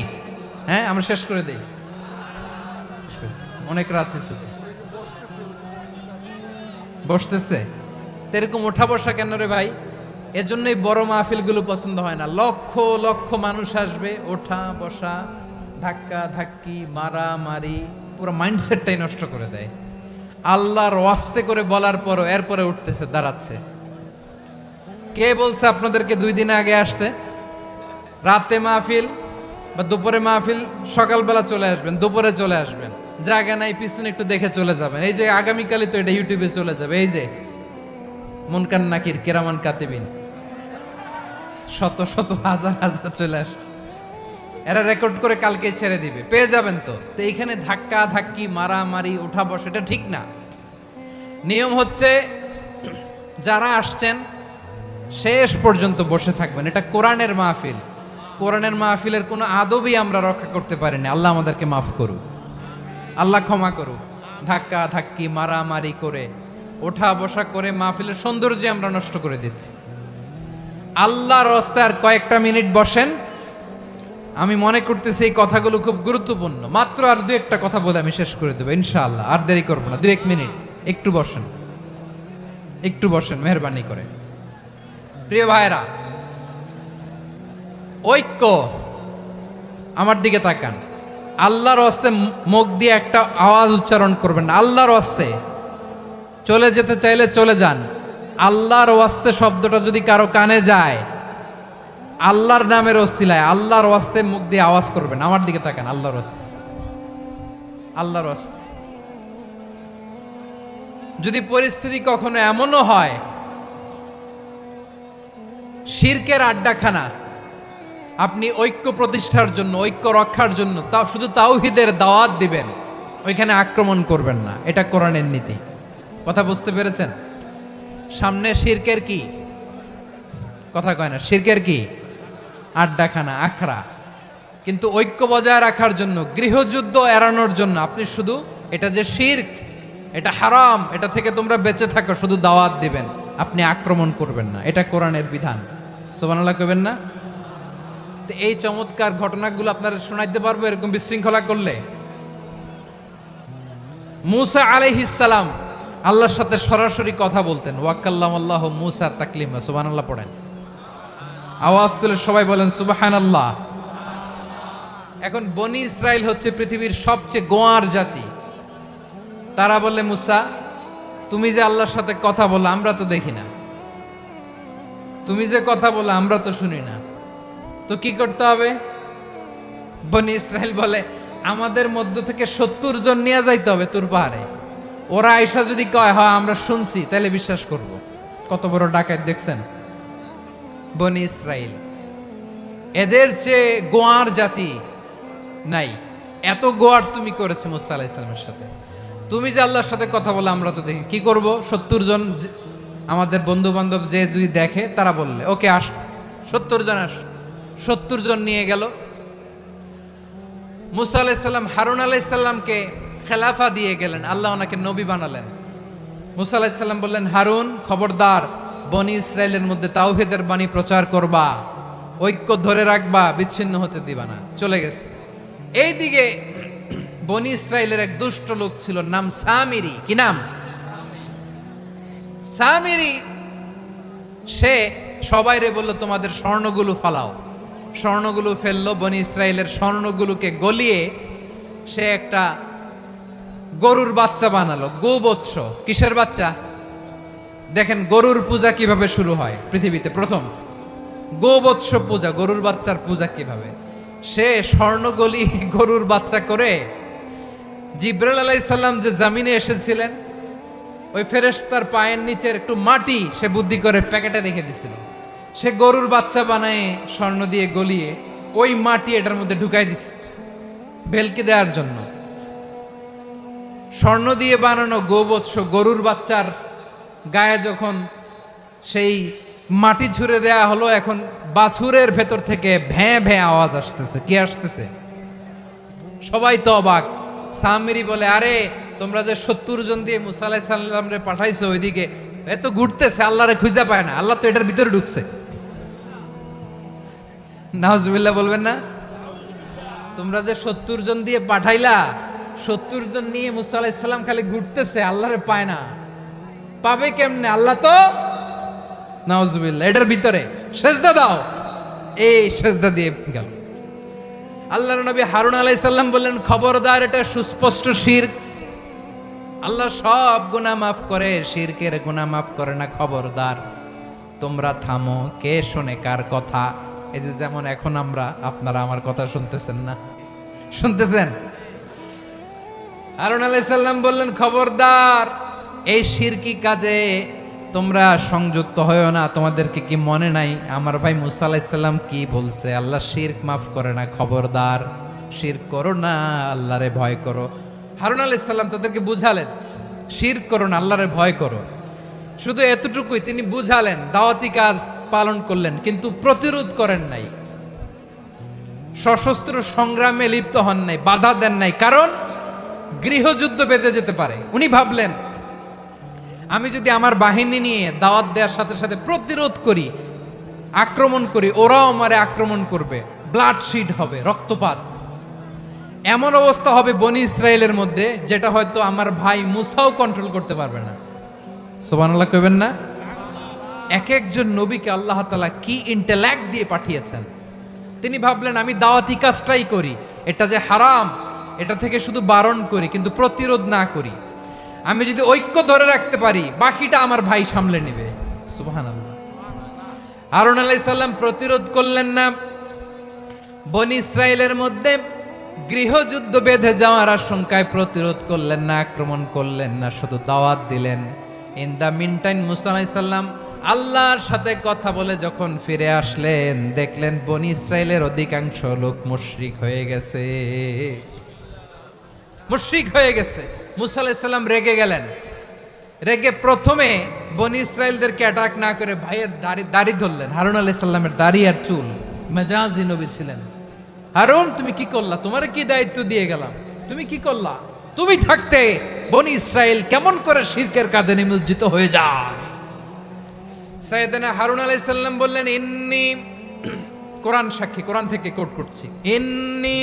হ্যাঁ, আমরা শেষ করে দিই, অনেক রাত হয়েছে। বসতেছে তো এরকম ওঠা বসা কেন রে ভাই? এজন্যই বড় মাহফিলগুলো পছন্দ হয় না। লক্ষ লক্ষ মানুষ আসবে, ওঠা বসা, ধাক্কা ধাক্কি, মারামারি, পুরো মাইন্ডসেটটাই নষ্ট করে দেয়। আল্লাহর ওয়াস্তে করে বলার পরও এরপরে উঠতেছে, দাঁড়াচ্ছে। কে বলছে আপনাদেরকে 2 দিন আগে আসতে? রাতে মাহফিল বা দুপুরে মাহফিল, সকালবেলা চলে আসবেন, দুপুরে চলে আসবেন, জায়গা নাই পিছনে একটু দেখে চলে যাবেন। এই যে আগামীকালই তো এটা ইউটিউবে চলে যাবে, এই যে মুনকার নাকির কিরামান কাতিবিন, শত শত হাজার হাজার চলে আসছে, এরা রেকর্ড করে কালকে ছেড়ে দিবে, পেয়ে যাবেন। তো এইখানে ধাক্কা ধাক্কি, মারামারি, ওঠা বসা, এটা ঠিক না। নিয়ম হচ্ছে যারা আসছেন শেষ পর্যন্ত বসে থাকবেন। এটা কোরআনের মাহফিল, কোরআনের মাহফিলের কোনো আদবই আমরা রক্ষা করতে পারিনি। আল্লাহ আমাদেরকে মাফ করুক, আল্লাহ ক্ষমা করুক। ধাক্কা ধাক্কি, মারামারি করে, ওঠা বসা করে মাহফিলের সৌন্দর্য আমরা নষ্ট করে দিচ্ছি। আল্লাহর রাস্তায় আর কয়েকটা মিনিট বসেন। আমি মনে করতেছি এই কথাগুলো খুব গুরুত্বপূর্ণ। মাত্র আর 2-1টা কথা বলে আমি শেষ করে দেবো ইনশাআল্লাহ, আর দেরি করবো না। 2-1 মিনিট একটু বসেন, একটু বসেন মেহরবানি করে। প্রিয় ভাইরা, ঐক্য, আমার দিকে তাকান। আল্লাহর রাস্তে মুখ দিয়ে একটা আওয়াজ উচ্চারণ করবেন না। আল্লাহর রাস্তে চলে যেতে চাইলে চলে যান। আল্লাহর ওয়াস্তে শব্দটা যদি কারো কানে যায়, আল্লাহর নামের ওসিলায় আল্লাহর ওয়াস্তে মুখ দিয়ে আওয়াজ করবেন। আমার দিকে তাকান, আল্লাহর ওয়াস্তে, আল্লাহর ওয়াস্তে। যদি পরিস্থিতি কখনো এমনও হয় শিরকের আড্ডাখানা, আপনি ঐক্য প্রতিষ্ঠার জন্য, ঐক্য রক্ষার জন্য তাও শুধু তাওহীদের দাওয়াত দিবেন, ওইখানে আক্রমণ করবেন না। এটা কোরআনের নীতি। কথা বুঝতে পেরেছেন? সামনে শিরকের কি কথা কয় না, শিরকের কি আড্ডাখানা, আখড়া। কিন্তু ঐক্য বজায় রাখার জন্য, গৃহযুদ্ধ এড়ানোর জন্য আপনি শুধু এটা যে শিরক, এটা হারাম, এটা থেকে তোমরা বেঁচে থাকো, শুধু দাওয়াত দিবেন, আপনি আক্রমণ করবেন না। এটা কোরআনের বিধান। সুবহানাল্লাহ কইবেন না? তো এই চমৎকার ঘটনাগুলো আপনারা শোনাইতে পারবো এরকম বিশৃঙ্খলা করলে। মুসা আলাইহিস সালাম আল্লাহর সাথে সরাসরি কথা বলতেন। ওয়াকাল্লামাল্লাহু মুসা তাকলিমা। সুবহানাল্লাহ পড়েন, আওয়াজ তুলে সবাই বলেন সুবহানাল্লাহ। এখন বনি ইসরাইল হচ্ছে পৃথিবীর সবচেয়ে গোয়ার জাতি। তারা বলে, মুসা তুমি যে আল্লাহর সাথে কথা বলো আমরা তো দেখি না, তুমি যে কথা বলো আমরা তো শুনি না, তো কি করতে হবে? বনি ইসরাইল বলে, আমাদের মধ্য থেকে 70 জন নিয়ে যাইতে হবে তুর পাহাড়ে। ওরা আয়সা যদি কয় হয় আমরা শুনছি, তাহলে বিশ্বাস করব। কত বড় ডাকাত দেখছেন বনি ইসরাইল। এদের চেয়ে গোয়ার জাতি নাই। এত গোয়ার তুমি করেছে মুসা আলাইহিস সালামের সাথে। তুমি যে আল্লাহর সাথে কথা বলে আমরা তো দেখি, কি করব? 70 জন আমাদের বন্ধু বান্ধব যে যদি দেখে, তারা বললে ওকে আস, 70 জন আস। 70 জন নিয়ে গেল। মুসা আলাইহিস সালাম হারুন আলাইহিস সালামকে খেলাফা দিয়ে গেলেন, আল্লাহ ওনাকে নবী বানালেন। মুসা আলাইহিস সালাম বললেন, হারুন খবরদার, বনি ইসরাইলের মধ্যে তাওহীদের বাণী প্রচার করবা, ঐক্য ধরে রাখবা, বিচ্ছিন্ন হতে দিবা না। চলে গেছে। এইদিকে বনি ইসরাইলের এক দুষ্ট লোক ছিল, নাম সামিরি। কি নাম? সামিরি। সে সবাইরে বলল, তোমাদের স্বর্ণগুলো ফালাও। স্বর্ণগুলো ফেললো। বনি ইসরাইলের স্বর্ণগুলোকে গলিয়ে সে একটা গরুর বাচ্চা বানালো, গোবৎস। কিসের বাচ্চা? দেখেন গরুর পূজা কিভাবে শুরু হয় পৃথিবীতে প্রথম। গোবৎস পূজা, গরুর বাচ্চার পূজা কিভাবে? সে স্বর্ণগলি গরুর বাচ্চা করে জিব্রাইল আলাইহিস সালাম যে জামিনে এসেছিলেন, ওই ফেরেশতার পায়ের নিচের একটু মাটি সে বুদ্ধি করে প্যাকেটে রেখে দিছিল। সে গরুর বাচ্চা বানায় স্বর্ণ দিয়ে গলিয়ে ওই মাটি এটার মধ্যে ঢুকাই দিছে ভেলকি দেওয়ার জন্য। স্বর্ণ দিয়ে বানানো গোবৎস গরুর বাচ্চার গায়ে যখন সেই মাটি ছুঁড়ে দেয়া হলো, এখন বাছুরের ভেতর থেকে ভ্যাঁ ভ্যাঁ আওয়াজ আসতেছে। কি আসতেছে? সবাই তো অবাক। সামিরি বলে, আরে তোমরা যে 70 জন দিয়ে মুসা আলাইহিস সালাম রে পাঠাইছো ওইদিকে, এত ঘুরতেছে, আল্লাহরে খুঁজে পায় না, আল্লাহ তো এটার ভিতরে ঢুকছে। নাউজুবিল্লাহ বলবেন না? তোমরা যে 70 জন দিয়ে পাঠাইলা, 70 জন নিয়ে মুসা আলাইহিস সালাম খালি ঘুরতেছে, আল্লাহরে পায় না। পাবে কেমনে? আল্লাহ তো, নাউজুবিল্লাহ, এটার ভিতরে সেজদা দাও। এই সেজদা দিয়ে গেল। আল্লাহর নবী হারুন আলাইহিস সালাম বললেন, খবরদার, এটা সুস্পষ্ট শিরক। আল্লাহ সব গুনাহ মাফ করে, শিরকের গুনাহ মাফ করে না। খবরদার, তোমরা থামো। কে শোনে কার কথা? এই যে যেমন এখন আপনারা আমার কথা শুনতেছেন না? শুনতেছেন? হারুন আলাইহিস সালাম বললেন, খবরদার, এই শিরকি কাজে তোমরা সংযুক্ত হয়েও না। তোমাদেরকে কি মনে নাই আমার ভাই মুসা আলাইহিস সালাম কি বলছে? আল্লাহ শিরক মাফ করে না। খবরদার, শিরক করো না, আল্লাহরে ভয় করো। হারুন আলাইহিস সালাম তাদেরকে বুঝালেন, শিরক করো না, আল্লাহরে ভয় করো। শুধু এতটুকুই তিনি বুঝালেন, দাওয়াতি কাজ পালন করলেন, কিন্তু প্রতিরোধ করেন নাই, সশস্ত্র সংগ্রামে লিপ্ত হন নাই, বাধা দেন নাই। কারণ গৃহযুদ্ধ বেঁধে যেতে পারে। উনি ভাবলেন, আমি যদি আমার বাহিনী নিয়ে দাওয়াত দেওয়ার সাথে সাথে প্রতিরোধ করি, আক্রমণ করি, ওরাও আমারে আক্রমণ করবে, ব্লাডশিড হবে, রক্তপাত। এমন অবস্থা হবে বনি ইসরায়েলের মধ্যে, যেটা হয়তো আমার ভাই মুসাও কন্ট্রোল করতে পারবে না। সুবহানাল্লাহ কইবেন না? এক একজন নবীকে আল্লাহ তাআলা কি ইন্টেলেক্ট দিয়ে পাঠিয়েছেন। তিনি ভাবলেন, আমি দাওয়াতি কাজটাই করি, এটা যে হারাম এটা থেকে শুধু বারণ করি, কিন্তু প্রতিরোধ না করি। আমি যদি ঐক্য ধরে রাখতে পারি, বাকিটা আমার ভাই সামলে নেবে। সুবহানাল্লাহ। হারুন আলাইহিস সালাম প্রতিরোধ করলেন না। বনি ইসরায়েলের মধ্যে গৃহযুদ্ধ বেঁধে যাওয়ার আশঙ্কায় প্রতিরোধ করলেন না, আক্রমণ করলেন না, শুধু দাওয়াত দিলেন। ইন দা মিন টাইম মুসা আলাইহিস সালাম আল্লাহর সাথে কথা বলে যখন ফিরে আসলেন, দেখলেন বনি ইসরায়েলের অধিকাংশ লোক মুশরিক হয়ে গেছে। মুশরিক হয়ে গেছে। মুসা আলাইহিস সালাম রেগে গেলেন। রেগে প্রথমে বনি ইসরায়েলদেরকে অ্যাটাক না করে ভাইয়ের দাড়ি ধরলেন। হারুন আলাইহিস সালামের দাড়ি আর চুল। মেজাজি নবী ছিলেন। হারুন, তুমি কি করলা? তোমারে কি দায়িত্ব দিয়ে গেলাম, তুমি কি করলা? তুমি থাকতে বনি ইসরায়েল কেমন করে শিরকের কাজে নিমজ্জিত হয়ে যায়? সাইয়েদনা হারুন আলাইহিস সালাম বললেন, ইন্নী, কোরআন সাক্ষী, কোরআন থেকে কোট করছি, ইন্নী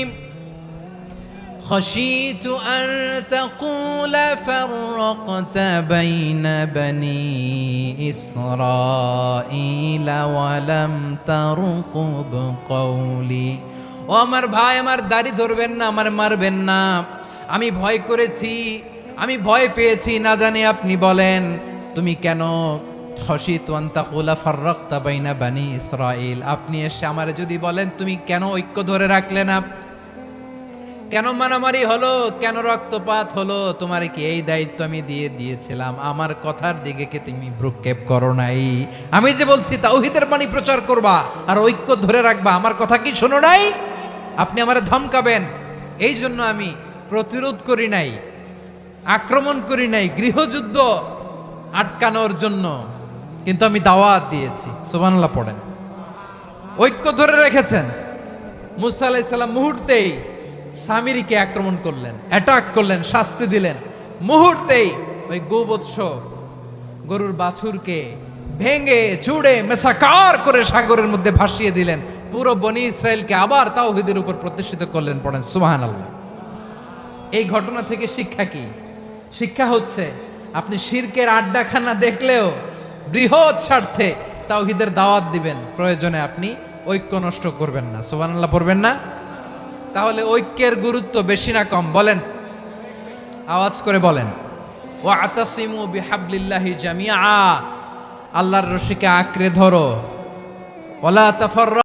خشيت أن تقول فرقت بين بني إسرائيل ولم ترقب قولي। ও আমার ভাই, আমার দাড়ি ধরবেন না, আমার মারবেন না। আমি ভয় করেছি, আমি ভয় পেয়েছি, না জানি আপনি বলেন তুমি কেন খশিতু আন তাকুলা ফাররাকতা বাইনা বানি ইসরাইল। আপনি এসে আমারে যদি বলেন তুমি কেন ঐক্য ধরে রাখলে না, কেন মারামারি হলো, কেন রক্তপাত হলো, তোমার কি এই দায়িত্ব আমি দিয়েছিলাম? আমার কথার দিকে কি তুমি ভ্রুক্ষেপ করো নাই? আমি যে বলছি তাওহীদের বাণী প্রচার করবা আর ঐক্য ধরে রাখবা, আমার কথা কি শোনো নাই? আপনি আমারে ধমকাবেন, এই জন্য আমি প্রতিরোধ করি নাই, আক্রমণ করি নাই, গৃহযুদ্ধ আটকানোর জন্য, কিন্তু আমি দাওয়াত দিয়েছি। সুবহানাল্লাহ পড়েন। ঐক্য ধরে রেখেছেন। মুসা আলাইহিস সালাম মুহূর্তেই সামিরিকে আক্রমণ করলেন, অ্যাটাক করলেন, শাস্তি দিলেন। মুহূর্তেই ওই গোবৎস গরুর বাছুরকে ভেঙে চুড়ে মেসাকার করে সাগরের মধ্যে ভাসিয়ে দিলেন। পুরো বনি ইসরায়েলকে আবার তাওহীদের উপর প্রতিষ্ঠিত করলেন। পড়েন সুবহানাল্লাহ। এই ঘটনা থেকে শিক্ষা কি? শিক্ষা হচ্ছে, আপনি শিরকের আড্ডাখানা দেখলেও বৃহৎ স্বার্থে তাওহীদের দাওয়াত দিবেন, প্রয়োজনে আপনি ঐক্য নষ্ট করবেন না। সুবহানাল্লাহ পড়বেন না? তাহলে ঐক্যের গুরুত্ব বেশি না কম বলেন? আওয়াজ করে বলেন, ওয়াতাসিমু বিহাবলিল্লাহি জামিআ, আল্লাহর রশিকে আঁকড়ে ধরো, ওয়ালা তাফাররাকু।